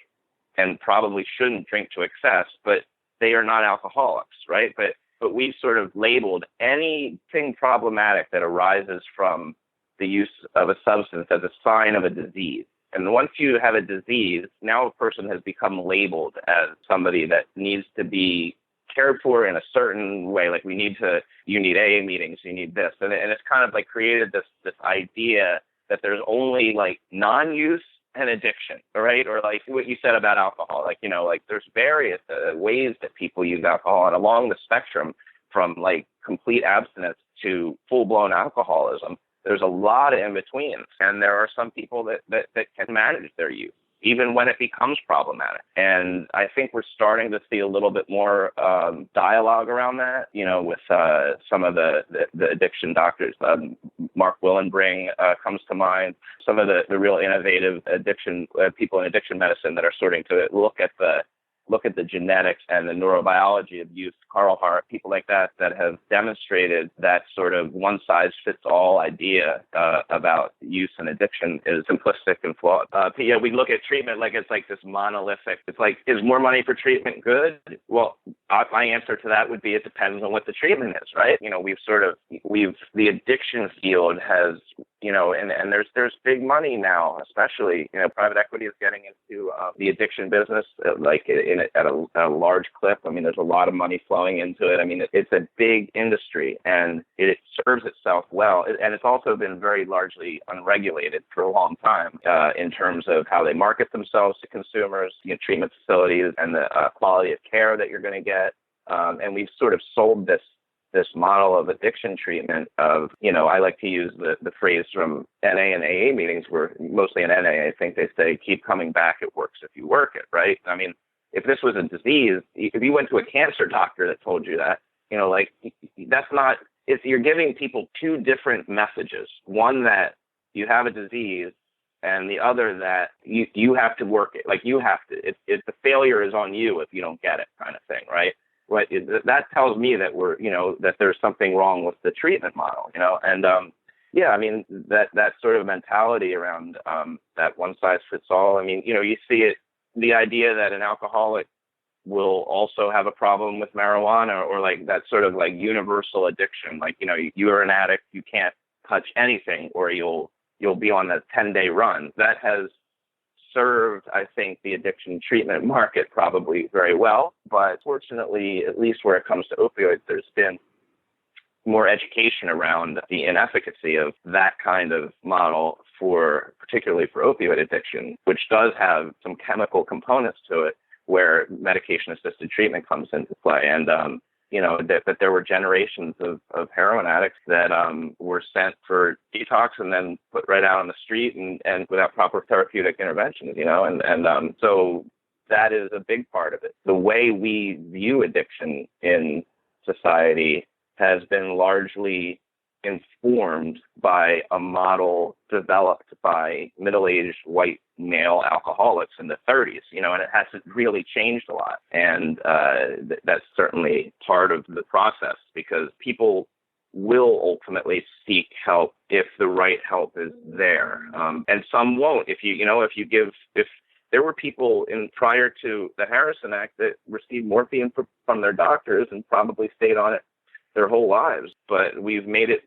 and probably shouldn't drink to excess, but they are not alcoholics, right? But we've sort of labeled anything problematic that arises from the use of a substance as a sign of a disease. And once you have a disease, now a person has become labeled as somebody that needs to be cared for in a certain way. Like, you need AA meetings, you need this. And it's kind of like created this idea that there's only like non-use and addiction, right? Or like what you said about alcohol, there's various ways that people use alcohol, and along the spectrum from like complete abstinence to full-blown alcoholism, there's a lot of in-betweens. And there are some people that can manage their use, even when it becomes problematic. And I think we're starting to see a little bit more dialogue around that, with some of the addiction doctors. Mark Willenbring comes to mind. Some of the real innovative addiction people in addiction medicine that are starting to look at the genetics and the neurobiology of use. Carl Hart, people like that have demonstrated that sort of one-size-fits-all idea about use and addiction is simplistic and flawed. We look at treatment like it's like this monolithic. It's like, is more money for treatment good? Well, my answer to that would be it depends on what the treatment is, right? The addiction field has, and there's big money now, especially, private equity is getting into the addiction business at a large clip. I mean, there's a lot of money flowing into it. I mean, it's a big industry and it serves itself well. And it's also been very largely unregulated for a long time in terms of how they market themselves to consumers, treatment facilities, and the quality of care that you're going to get. And we've sort of sold this model of addiction treatment of, I like to use the phrase from NA and AA meetings, where mostly in NA, I think they say, keep coming back, it works if you work it, right? I mean, if this was a disease, if you went to a cancer doctor that told you that, that's not, you're giving people two different messages. One, that you have a disease, and the other that you have to work it. Like, you have to, if the failure is on you if you don't get it, kind of thing, right? That tells me that that there's something wrong with the treatment model, and Yeah, I mean, that sort of mentality around that one size fits all. I mean, you see it, the idea that an alcoholic will also have a problem with marijuana, or like that sort of like universal addiction. Like, you're an addict, you can't touch anything, or you'll be on a 10-day run. That has served, I think, the addiction treatment market probably very well. But fortunately, at least where it comes to opioids, there's been more education around the inefficacy of that kind of model particularly for opioid addiction, which does have some chemical components to it where medication-assisted treatment comes into play. And, that there were generations of heroin addicts that were sent for detox and then put right out on the street and without proper therapeutic intervention, so that is a big part of it. The way we view addiction in society has been largely informed by a model developed by middle-aged white male alcoholics in the 30s, and it hasn't really changed a lot. And that's certainly part of the process, because people will ultimately seek help if the right help is there. And some won't. If there were people prior to the Harrison Act that received morphine from their doctors and probably stayed on it their whole lives, but we've made it,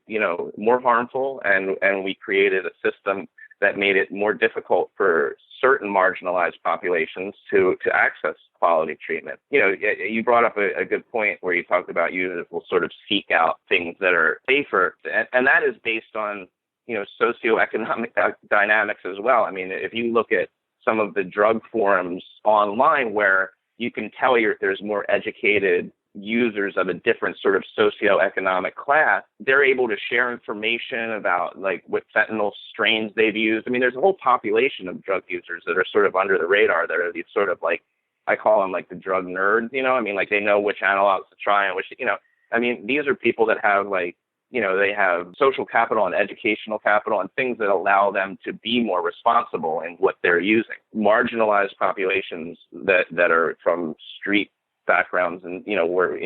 more harmful, and we created a system that made it more difficult for certain marginalized populations to access quality treatment. You brought up a good point where you talked about users will sort of seek out things that are safer, and that is based on, socioeconomic dynamics as well. I mean, if you look at some of the drug forums online where you can tell there's more educated users of a different sort of socioeconomic class, they're able to share information about like what fentanyl strains they've used. I mean, there's a whole population of drug users that are sort of under the radar, that are these sort of like, I call them like the drug nerds, I mean, like they know which analogs to try and which, I mean, these are people that have like, they have social capital and educational capital and things that allow them to be more responsible in what they're using. Marginalized populations that are from street backgrounds and, were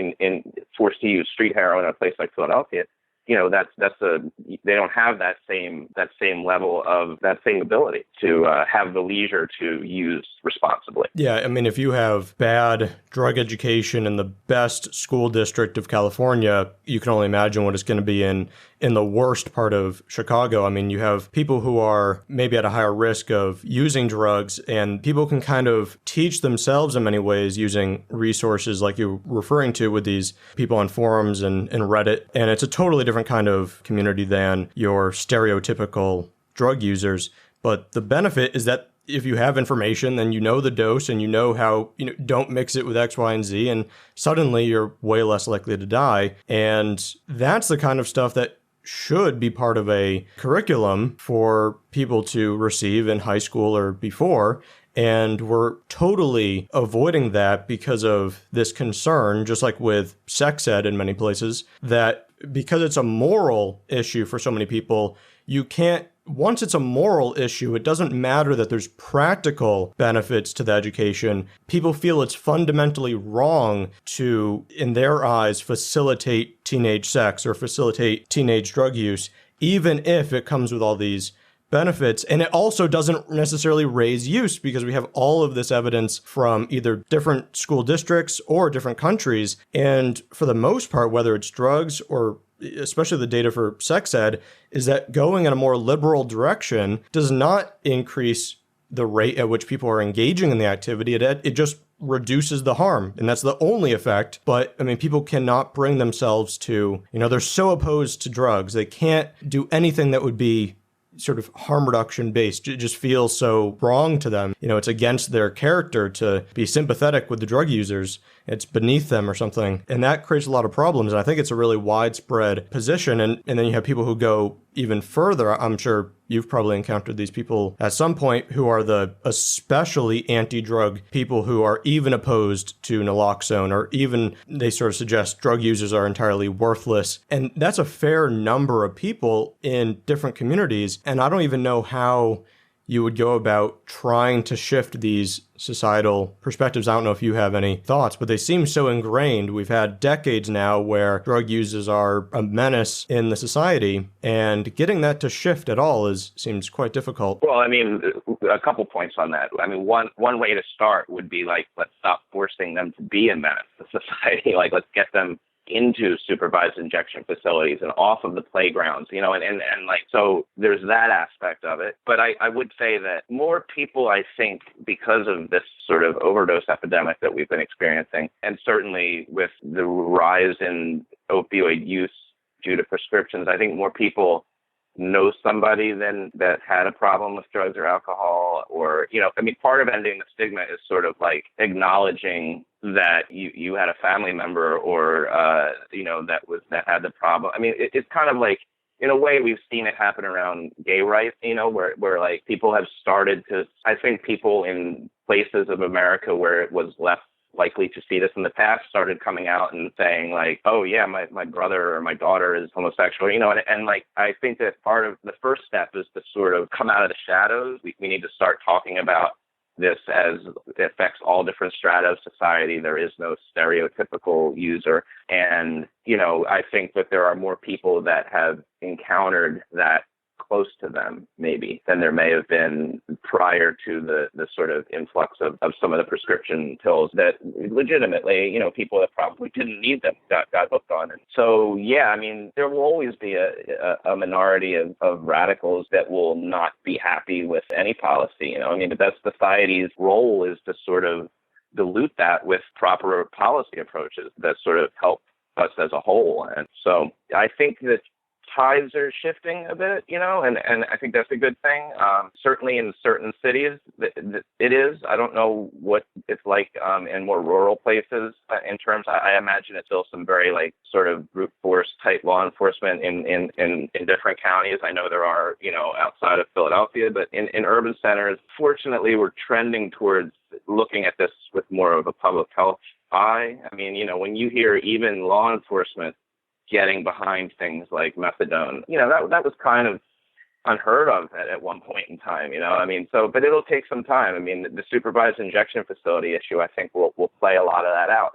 forced to use street heroin in a place like Philadelphia, they don't have that same level of that same ability to have the leisure to use responsibly. Yeah, I mean, if you have bad drug education in the best school district of California, you can only imagine what it's going to be in the worst part of Chicago. I mean, you have people who are maybe at a higher risk of using drugs, and people can kind of teach themselves in many ways using resources like you're referring to with these people on forums and Reddit. And it's a totally different kind of community than your stereotypical drug users. But the benefit is that if you have information, then you know the dose and you know how, don't mix it with X, Y, and Z, and suddenly you're way less likely to die. And that's the kind of stuff that should be part of a curriculum for people to receive in high school or before. And we're totally avoiding that because of this concern, just like with sex ed in many places, that because it's a moral issue for so many people, you can't, once it's a moral issue, it doesn't matter that there's practical benefits to the education. People feel it's fundamentally wrong to, in their eyes, facilitate teenage sex or facilitate teenage drug use, even if it comes with all these benefits. And it also doesn't necessarily raise use because we have all of this evidence from either different school districts or different countries. And for the most part, whether it's drugs or especially the data for sex ed, is that going in a more liberal direction does not increase the rate at which people are engaging in the activity. It just reduces the harm. And that's the only effect. But I mean, people cannot bring themselves to, they're so opposed to drugs. They can't do anything that would be sort of harm reduction based. It just feels so wrong to them. It's against their character to be sympathetic with the drug users. It's beneath them or something. And that creates a lot of problems. And I think it's a really widespread position. And then you have people who go even further. I'm sure you've probably encountered these people at some point who are the especially anti-drug people who are even opposed to naloxone, or even they sort of suggest drug users are entirely worthless. And that's a fair number of people in different communities. And I don't even know how you would go about trying to shift these societal perspectives. I don't know if you have any thoughts, but they seem so ingrained. We've had decades now where drug users are a menace in the society, and getting that to shift at all seems quite difficult. Well, I mean, a couple points on that. I mean, one way to start would be like, let's stop forcing them to be a menace to society. Like, let's get them into supervised injection facilities and off of the playgrounds, and like, so there's that aspect of it. But I would say that more people, I think, because of this sort of overdose epidemic that we've been experiencing, and certainly with the rise in opioid use due to prescriptions, I think more people know somebody that had a problem with drugs or alcohol, or, part of ending the stigma is sort of like acknowledging that you had a family member or, that had the problem. I mean, it's kind of like, in a way, we've seen it happen around gay rights, where like people have started to, I think people in places of America where it was less likely to see this in the past started coming out and saying like, oh yeah, my brother or my daughter is homosexual, and like, I think that part of the first step is to sort of come out of the shadows. We need to start talking about this as it affects all different strata of society. There is no stereotypical user. And, I think that there are more people that have encountered that close to them, maybe, than there may have been prior to the sort of influx of some of the prescription pills that legitimately, people that probably didn't need them got hooked on it. So, yeah, I mean, there will always be a minority of radicals that will not be happy with any policy, but that's society's role, is to sort of dilute that with proper policy approaches that sort of help us as a whole. And so I think that tides are shifting a bit, and I think that's a good thing. Certainly in certain cities, it is. I don't know what it's like in more rural places in terms. I imagine it's still some very like sort of brute force type law enforcement in different counties. I know there are, outside of Philadelphia, but in urban centers, fortunately, we're trending towards looking at this with more of a public health eye. I mean, when you hear even law enforcement getting behind things like methadone, that was kind of unheard of at one point in time, but it'll take some time. I mean, the supervised injection facility issue, I think will play a lot of that out.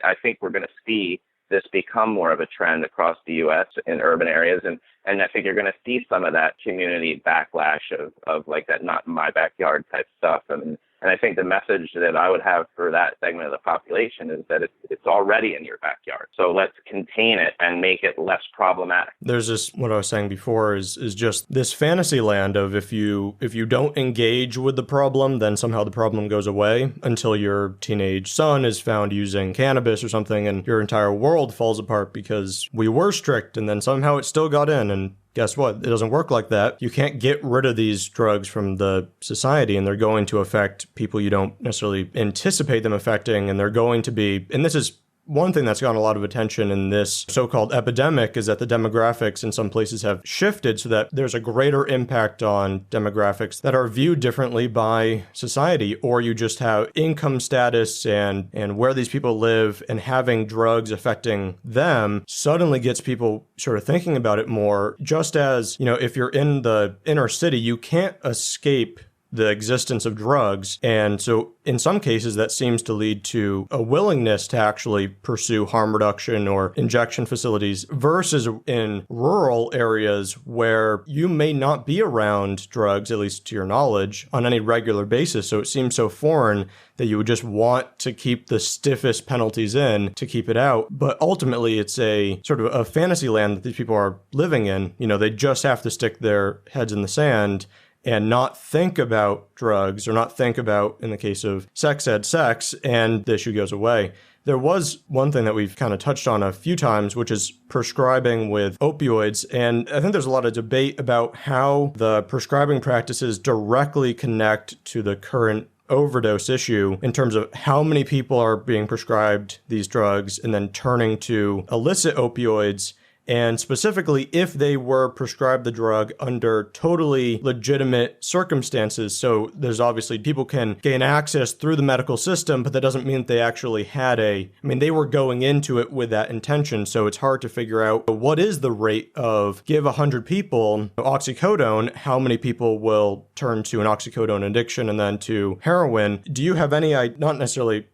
I think we're going to see this become more of a trend across the U.S. in urban areas. And I think you're going to see some of that community backlash of like that not in my backyard type stuff. And I think the message that I would have for that segment of the population is that it's already in your backyard. So let's contain it and make it less problematic. There's this, what I was saying before is just this fantasy land of if you don't engage with the problem, then somehow the problem goes away until your teenage son is found using cannabis or something and your entire world falls apart because we were strict and then somehow it still got in. And guess what? It doesn't work like that. You can't get rid of these drugs from the society, and they're going to affect people you don't necessarily anticipate them affecting, and they're going to be, and this is one thing that's gotten a lot of attention in this so-called epidemic, is that the demographics in some places have shifted so that there's a greater impact on demographics that are viewed differently by society, or you just have income status and where these people live, and having drugs affecting them suddenly gets people sort of thinking about it more. Just as, if you're in the inner city, you can't escape the existence of drugs. And so in some cases, that seems to lead to a willingness to actually pursue harm reduction or injection facilities, versus in rural areas where you may not be around drugs, at least to your knowledge, on any regular basis. So it seems so foreign that you would just want to keep the stiffest penalties in to keep it out. But ultimately, it's a sort of a fantasy land that these people are living in. They just have to stick their heads in the sand and not think about drugs, or not think about, in the case of sex ed, sex, and the issue goes away. There was one thing that we've kind of touched on a few times, which is prescribing with opioids. And I think there's a lot of debate about how the prescribing practices directly connect to the current overdose issue in terms of how many people are being prescribed these drugs and then turning to illicit opioids, And specifically, if they were prescribed the drug under totally legitimate circumstances. So there's obviously people can gain access through the medical system, but that doesn't mean that they actually had they were going into it with that intention. So it's hard to figure out what is the rate of give 100 people oxycodone, how many people will turn to an oxycodone addiction and then to heroin. Do you have any, not necessarily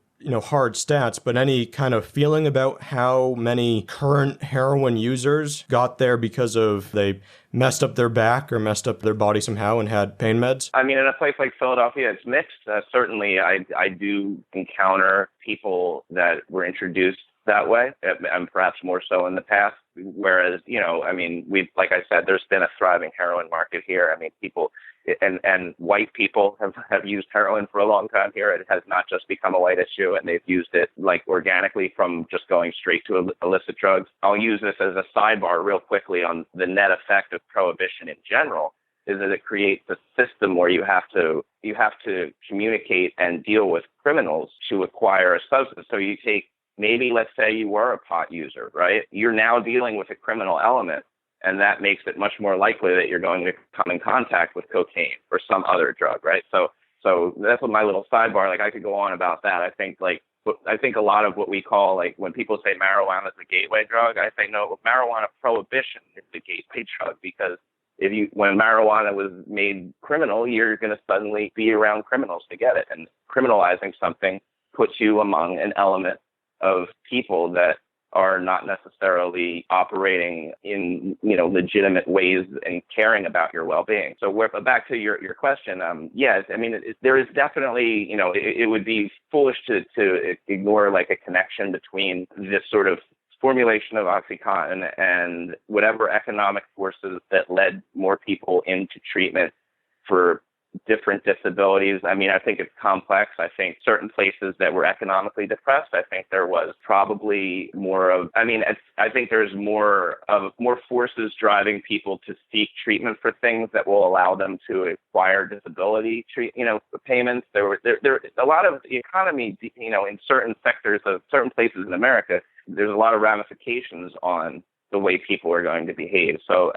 hard stats, but any kind of feeling about how many current heroin users got there because of they messed up their back or messed up their body somehow and had pain meds? I mean, in a place like Philadelphia, it's mixed. Certainly, I do encounter people that were introduced that way, and perhaps more so in the past. Whereas, like I said, there's been a thriving heroin market here. I mean, people and white people have used heroin for a long time here. It has not just become a white issue, and they've used it like organically from just going straight to illicit drugs. I'll use this as a sidebar real quickly on the net effect of prohibition in general, is that it creates a system where you have to communicate and deal with criminals to acquire a substance. So you take, maybe let's say you were a pot user, right? You're now dealing with a criminal element, and that makes it much more likely that you're going to come in contact with cocaine or some other drug, right? So that's what my little sidebar, like I could go on about that. I think a lot of what we call, like when people say marijuana is a gateway drug, I say no, marijuana prohibition is the gateway drug, because when marijuana was made criminal, you're going to suddenly be around criminals to get it. And criminalizing something puts you among an element of people that are not necessarily operating in, legitimate ways and caring about your well-being. So back to your question, yes, I mean, there is definitely, it would be foolish to ignore like a connection between this sort of formulation of OxyContin and whatever economic forces that led more people into treatment for different disabilities. I mean, I think it's complex. I think certain places that were economically depressed, I think there was probably I think there's more forces driving people to seek treatment for things that will allow them to acquire disability payments. There a lot of the economy, in certain sectors of certain places in America, there's a lot of ramifications on the way people are going to behave. So,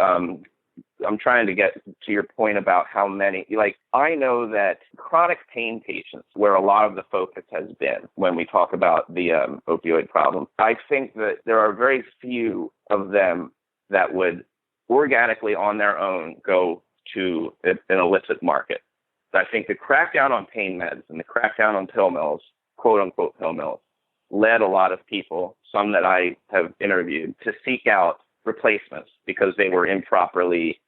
I'm trying to get to your point about how many, I know that chronic pain patients, where a lot of the focus has been when we talk about the opioid problem, I think that there are very few of them that would organically on their own go to an illicit market. I think the crackdown on pain meds and the crackdown on pill mills, quote unquote pill mills, led a lot of people, some that I have interviewed, to seek out replacements because they were improperly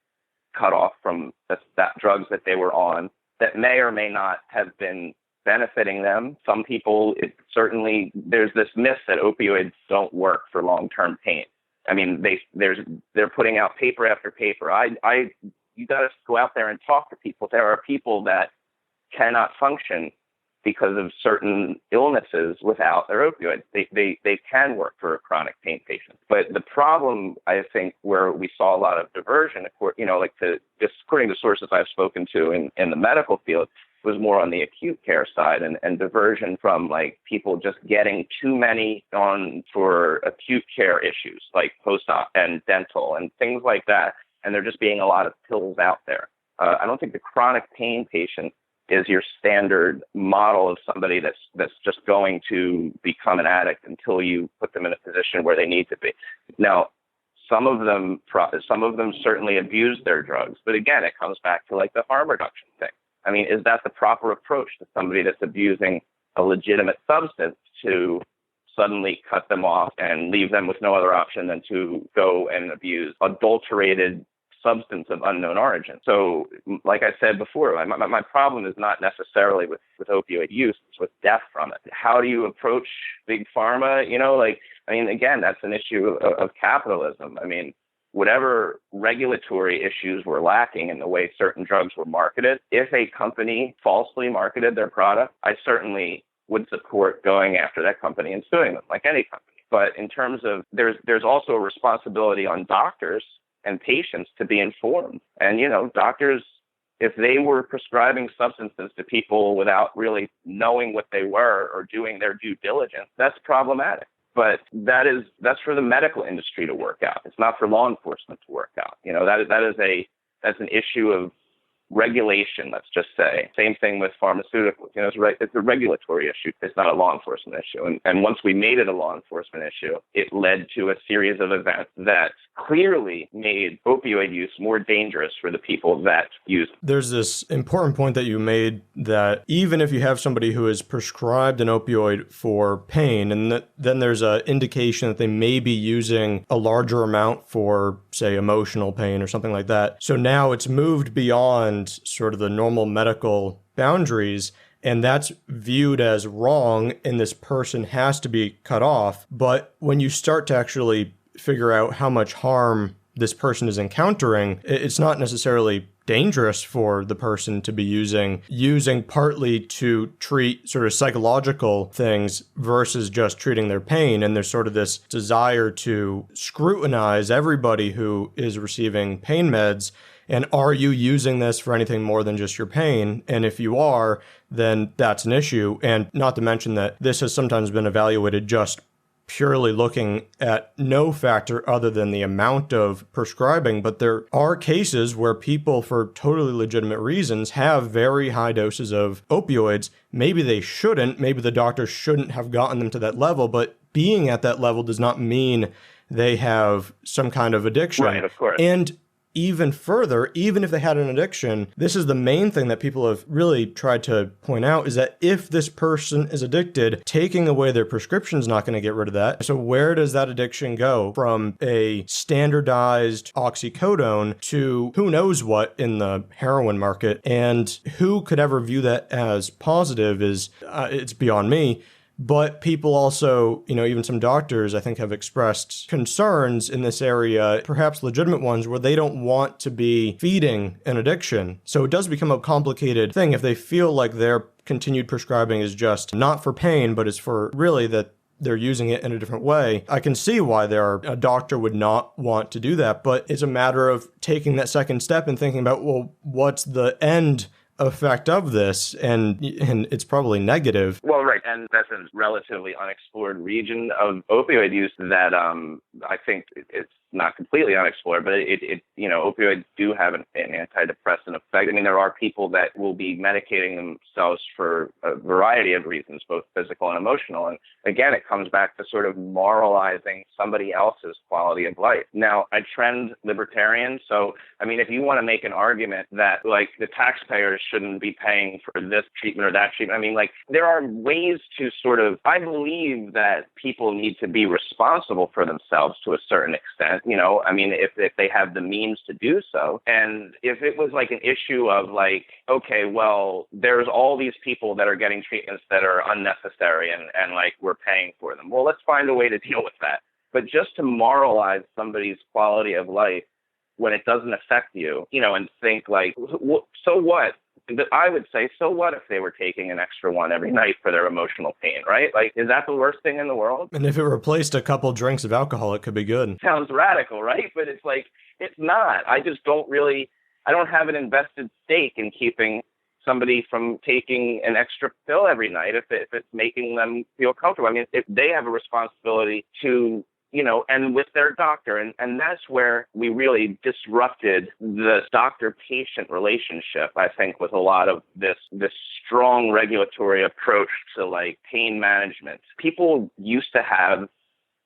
cut off from that drugs that they were on that may or may not have been benefiting them. Some people, there's this myth that opioids don't work for long-term pain. I mean, they're putting out paper after paper. You got to go out there and talk to people. There are people that cannot function because of certain illnesses without their opioids. They can work for a chronic pain patient. But the problem, I think, where we saw a lot of diversion, according to sources I've spoken to in the medical field, was more on the acute care side and diversion from like people just getting too many on for acute care issues like post-op and dental and things like that. And there just being a lot of pills out there. I don't think the chronic pain patient is your standard model of somebody that's just going to become an addict until you put them in a position where they need to be. Now, some of them certainly abuse their drugs, but again, it comes back to like the harm reduction thing. I mean, is that the proper approach to somebody that's abusing a legitimate substance, to suddenly cut them off and leave them with no other option than to go and abuse adulterated substance of unknown origin? So, like I said before, my problem is not necessarily with opioid use, it's with death from it. How do you approach big pharma? Again, that's an issue of capitalism. I mean, whatever regulatory issues were lacking in the way certain drugs were marketed, if a company falsely marketed their product, I certainly would support going after that company and suing them, like any company. But in terms of, there's also a responsibility on doctors and patients to be informed. And, doctors, if they were prescribing substances to people without really knowing what they were or doing their due diligence, that's problematic. But that's for the medical industry to work out. It's not for law enforcement to work out. That's an issue of regulation, let's just say. Same thing with pharmaceuticals. It's a regulatory issue. It's not a law enforcement issue. And once we made it a law enforcement issue, it led to a series of events that clearly made opioid use more dangerous for the people that use it. There's this important point that you made that even if you have somebody who is prescribed an opioid for pain, and then there's an indication that they may be using a larger amount for, say, emotional pain or something like that. So now it's moved beyond sort of the normal medical boundaries, and that's viewed as wrong, and this person has to be cut off. But when you start to actually figure out how much harm this person is encountering, it's not necessarily dangerous for the person to be using partly to treat sort of psychological things versus just treating their pain. And there's sort of this desire to scrutinize everybody who is receiving pain meds. And are you using this for anything more than just your pain? And if you are, then that's an issue. And not to mention that this has sometimes been evaluated just purely looking at no factor other than the amount of prescribing. But there are cases where people, for totally legitimate reasons, have very high doses of opioids. Maybe they shouldn't. Maybe the doctor shouldn't have gotten them to that level. But being at that level does not mean they have some kind of addiction. Right, of course. And even further, even if they had an addiction, this is the main thing that people have really tried to point out, is that if this person is addicted, taking away their prescription is not going to get rid of that. So where does that addiction go? From a standardized oxycodone to who knows what in the heroin market? And who could ever view that as positive is, it's beyond me. But people also, even some doctors, I think, have expressed concerns in this area, perhaps legitimate ones, where they don't want to be feeding an addiction. So it does become a complicated thing if they feel like their continued prescribing is just not for pain, but is for really that they're using it in a different way. I can see why a doctor would not want to do that, but it's a matter of taking that second step and thinking about, well, what's the end effect of this, and it's probably negative. Well, right, and that's a relatively unexplored region of opioid use that I think it's not completely unexplored, but opioids do have an antidepressant effect. I mean, there are people that will be medicating themselves for a variety of reasons, both physical and emotional. And again, it comes back to sort of moralizing somebody else's quality of life. Now, I trend libertarian, so I mean, if you want to make an argument that like the taxpayers shouldn't be paying for this treatment or that treatment, I mean, like there are ways to sort of, I believe that people need to be responsible for themselves to a certain extent. I mean, if they have the means to do so. And if it was like an issue of like, okay, well, there's all these people that are getting treatments that are unnecessary and like we're paying for them. Well, let's find a way to deal with that. But just to moralize somebody's quality of life when it doesn't affect you, and think like, so what? I would say, so what if they were taking an extra one every night for their emotional pain, right? Like, is that the worst thing in the world? And if it replaced a couple drinks of alcohol, it could be good. Sounds radical, right? But it's like, it's not. I don't have an invested stake in keeping somebody from taking an extra pill every night if it's making them feel comfortable. I mean, if they have a responsibility to and with their doctor. And that's where we really disrupted the doctor-patient relationship, I think, with a lot of this strong regulatory approach to like pain management. People used to have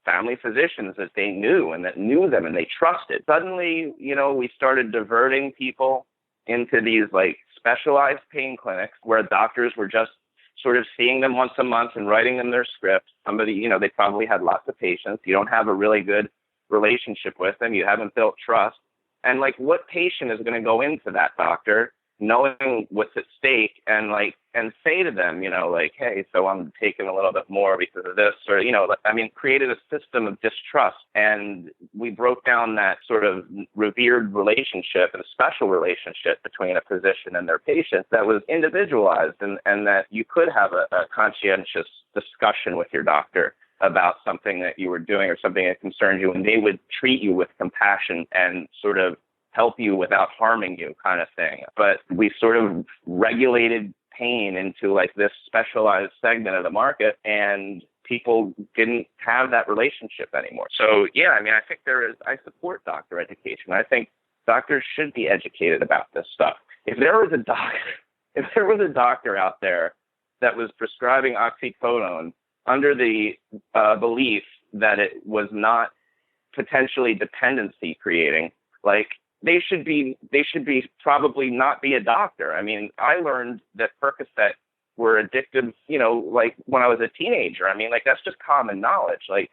family physicians that they knew and that knew them and they trusted. Suddenly, we started diverting people into these like specialized pain clinics where doctors were just sort of seeing them once a month and writing them their scripts. Somebody, they probably had lots of patients. You don't have a really good relationship with them. You haven't built trust. And like, what patient is going to go into that doctor knowing what's at stake and say to them, hey, so I'm taking a little bit more because of this, or, created a system of distrust. And we broke down that sort of revered relationship and special relationship between a physician and their patient that was individualized and that you could have a conscientious discussion with your doctor about something that you were doing or something that concerned you, and they would treat you with compassion and sort of help you without harming you kind of thing. But we sort of regulated pain into like this specialized segment of the market. And people didn't have that relationship anymore. So, yeah, I mean, I support doctor education. I think doctors should be educated about this stuff. If there was a doctor out there that was prescribing oxycodone under the belief that it was not potentially dependency creating, like they should be probably not be a doctor. I mean, I learned that Percocet were addictive, like when I was a teenager. I mean, like that's just common knowledge. Like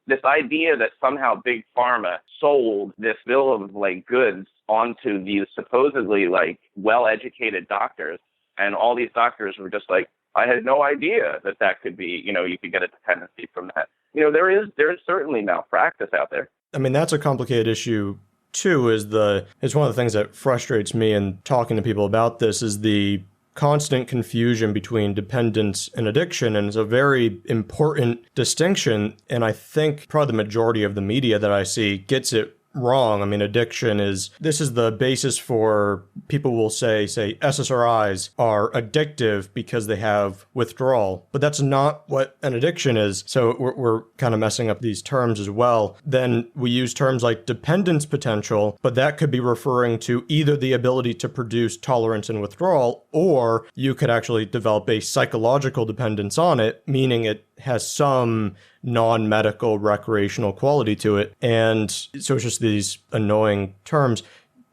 this idea that somehow big pharma sold this bill of like goods onto these supposedly like well-educated doctors, and all these doctors were just like, I had no idea that could be, you could get a dependency from that. There is certainly malpractice out there. I mean, that's a complicated issue too. It's one of the things that frustrates me in talking to people about this is the constant confusion between dependence and addiction. And it's a very important distinction. And I think probably the majority of the media that I see gets it wrong. I mean, this is the basis for people will say SSRIs are addictive because they have withdrawal, but that's not what an addiction is. So we're kind of messing up these terms as well. Then we use terms like dependence potential, but that could be referring to either the ability to produce tolerance and withdrawal, or you could actually develop a psychological dependence on it, meaning it has some non-medical recreational quality to it. And so it's just these annoying terms.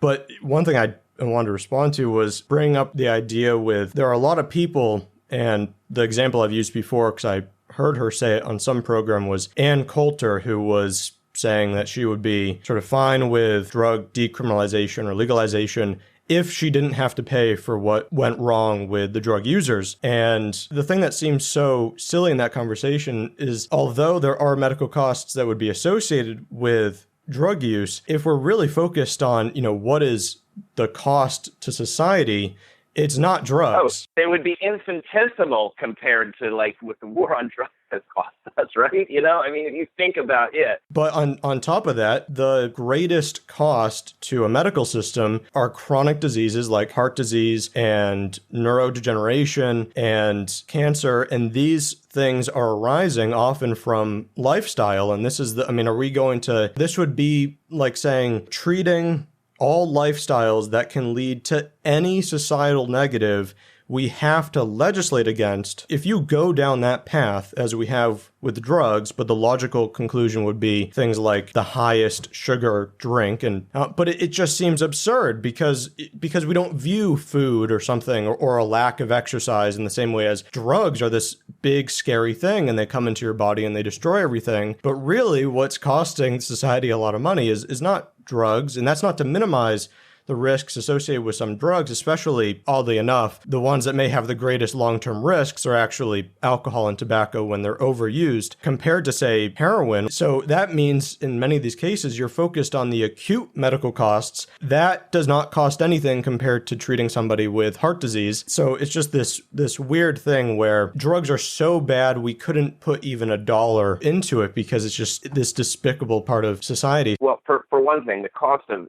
But one thing I wanted to respond to was bring up the idea with, there are a lot of people, and the example I've used before, because I heard her say it on some program, was Ann Coulter, who was saying that she would be sort of fine with drug decriminalization or legalization if she didn't have to pay for what went wrong with the drug users. And the thing that seems so silly in that conversation is, although there are medical costs that would be associated with drug use, if we're really focused on, what is the cost to society, it's not drugs. Oh, it would be infinitesimal compared to like what the war on drugs has cost us, right? I mean, if you think about it. But on top of that, the greatest cost to a medical system are chronic diseases like heart disease and neurodegeneration and cancer. And these things are arising often from lifestyle. And this is this would be like saying treating all lifestyles that can lead to any societal negative we have to legislate against. If you go down that path, as we have with drugs, but the logical conclusion would be things like the highest sugar drink, but it just seems absurd because we don't view food or something or a lack of exercise in the same way as drugs are this big scary thing, and they come into your body and they destroy everything. But really, what's costing society a lot of money is not drugs, and that's not to minimize the risks associated with some drugs, especially, oddly enough, the ones that may have the greatest long-term risks are actually alcohol and tobacco when they're overused compared to, say, heroin. So that means in many of these cases, you're focused on the acute medical costs. That does not cost anything compared to treating somebody with heart disease. So it's just this weird thing where drugs are so bad we couldn't put even $1 into it because it's just this despicable part of society. Well, for one thing, the cost of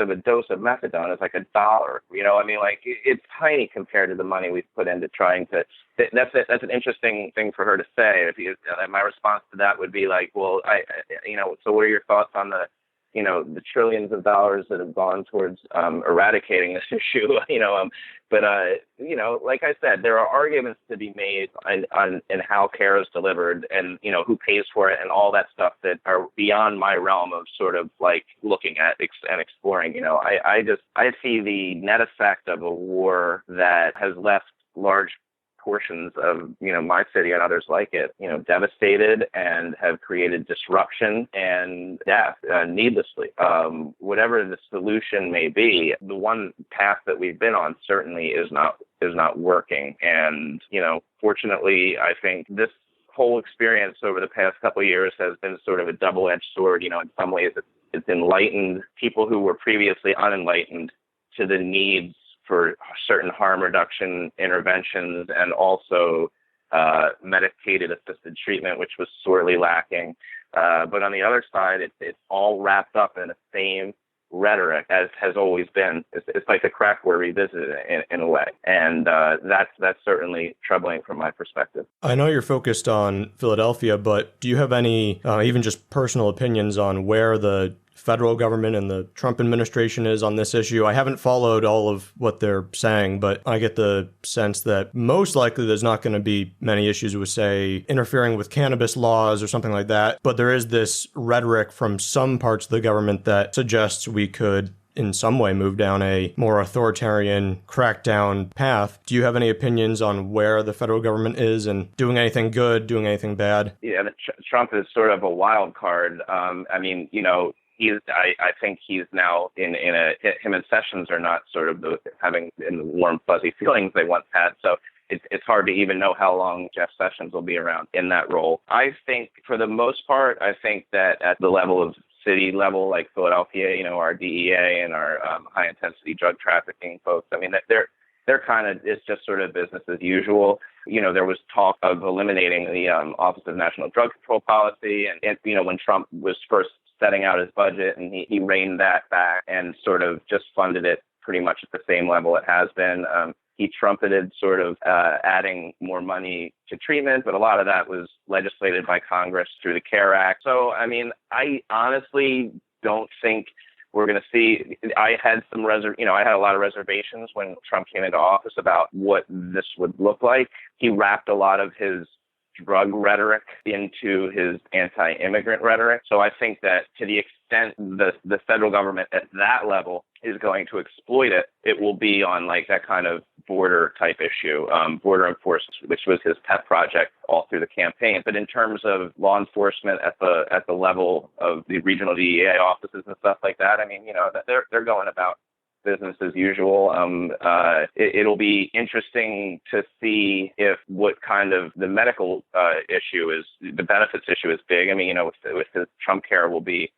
a dose of methadone is like $1. I mean, like it's tiny compared to the money we've put into trying to. That's an interesting thing for her to say. My response to that would be like, well, so what are your thoughts on the trillions of dollars that have gone towards eradicating this issue? Like I said, there are arguments to be made on how care is delivered and, who pays for it and all that stuff that are beyond my realm of sort of like looking at and exploring. I see the net effect of a war that has left large portions of, my city and others like it, devastated and have created disruption and death needlessly. Whatever the solution may be, the one path that we've been on certainly is not working. And, fortunately, I think this whole experience over the past couple of years has been sort of a double-edged sword. In some ways it's enlightened people who were previously unenlightened to the needs for certain harm reduction interventions and also medicated assisted treatment, which was sorely lacking. But on the other side, it's all wrapped up in the same rhetoric, as has always been. It's like the crack we're revisiting in a way. And that's certainly troubling from my perspective. I know you're focused on Philadelphia, but do you have any, even just personal opinions on where the federal government and the Trump administration is on this issue? I haven't followed all of what they're saying, but I get the sense that most likely there's not going to be many issues with, say, interfering with cannabis laws or something like that. But there is this rhetoric from some parts of the government that suggests we could in some way move down a more authoritarian crackdown path. Do you have any opinions on where the federal government is and doing anything good, doing anything bad? Yeah, Trump is sort of a wild card. I mean, I think he's now him and Sessions are not sort of having the warm, fuzzy feelings they once had. So it's hard to even know how long Jeff Sessions will be around in that role. I think for the most part, I think that at the level of city level, like Philadelphia, our DEA and our high intensity drug trafficking folks, I mean, they're kind of, it's just sort of business as usual. There was talk of eliminating the Office of National Drug Control Policy. And when Trump was first setting out his budget, and he reined that back and sort of just funded it pretty much at the same level it has been. He trumpeted sort of adding more money to treatment, but a lot of that was legislated by Congress through the CARE Act. So, I mean, I honestly don't think we're going to see. I had I had a lot of reservations when Trump came into office about what this would look like. He wrapped a lot of his drug rhetoric into his anti-immigrant rhetoric. So I think that to the extent the federal government at that level is going to exploit it, it will be on like that kind of border type issue, border enforcement, which was his pet project all through the campaign. But in terms of law enforcement at the level of the regional DEA offices and stuff like that, I mean, they're going about business as usual. It'll be interesting to see if what kind of the medical issue is, the benefits issue is big. I mean, with the Trump care will be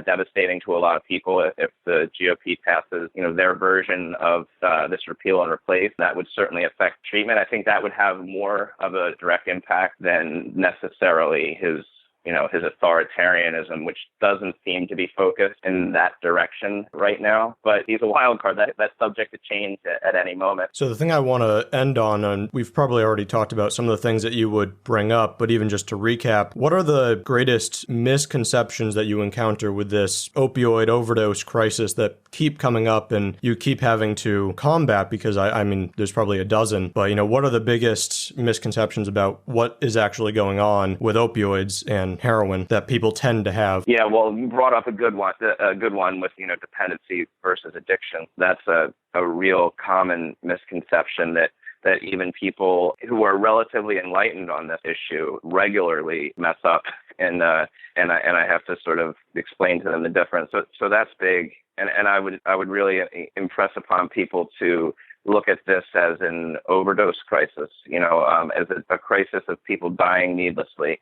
devastating to a lot of people if the GOP passes, their version of this repeal and replace. That would certainly affect treatment. I think that would have more of a direct impact than necessarily his authoritarianism, which doesn't seem to be focused in that direction right now. But he's a wild card. That's subject to change at any moment. So the thing I want to end on, and we've probably already talked about some of the things that you would bring up, but even just to recap, what are the greatest misconceptions that you encounter with this opioid overdose crisis that keep coming up and you keep having to combat? Because I mean, there's probably a dozen, but what are the biggest misconceptions about what is actually going on with opioids and heroin that people tend to have? Yeah, well, you brought up a good one with, dependency versus addiction. That's a real common misconception that even people who are relatively enlightened on this issue regularly mess up. And I have to sort of explain to them the difference. So that's big. And I would really impress upon people to look at this as an overdose crisis, as a crisis of people dying needlessly,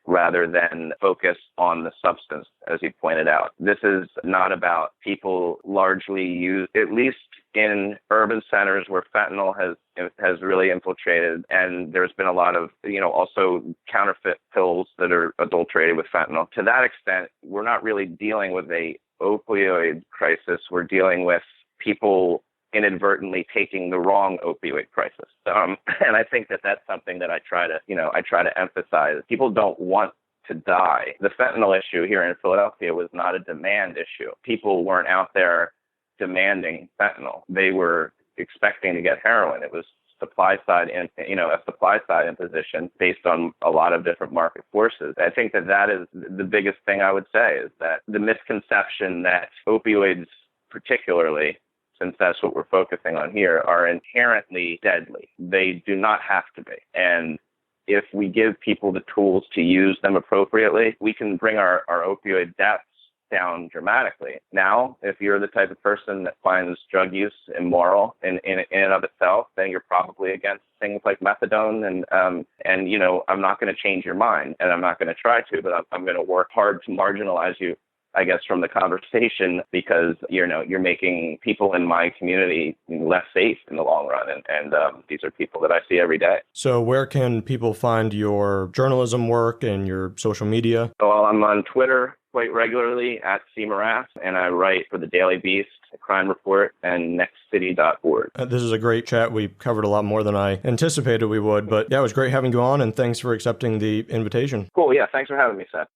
rather than focus on the substance, as you pointed out. This is not about people largely use, at least in urban centers where fentanyl has really infiltrated, and there's been a lot of, also counterfeit pills that are adulterated with fentanyl. To that extent, we're not really dealing with a opioid crisis. We're dealing with people inadvertently taking the wrong opioid crisis. And I think that that's something that I try to emphasize. People don't want to die. The fentanyl issue here in Philadelphia was not a demand issue. People weren't out there demanding fentanyl. They were expecting to get heroin. It was a supply side imposition based on a lot of different market forces. I think that is the biggest thing I would say, is that the misconception that opioids particularly, since that's what we're focusing on here, are inherently deadly. They do not have to be. And if we give people the tools to use them appropriately, we can bring our opioid deaths down dramatically. Now, if you're the type of person that finds drug use immoral in and of itself, then you're probably against things like methadone. And I'm not going to change your mind, and I'm not going to try to, but I'm going to work hard to marginalize you, I guess, from the conversation, because you're making people in my community less safe in the long run, and these are people that I see every day. So where can people find your journalism work and your social media? Well, I'm on Twitter quite regularly at Moraff, and I write for the Daily Beast, the Crime Report, and nextcity.org. This is a great chat. We covered a lot more than I anticipated we would, but yeah, it was great having you on, and thanks for accepting the invitation. Cool. Yeah. Thanks for having me, Seth.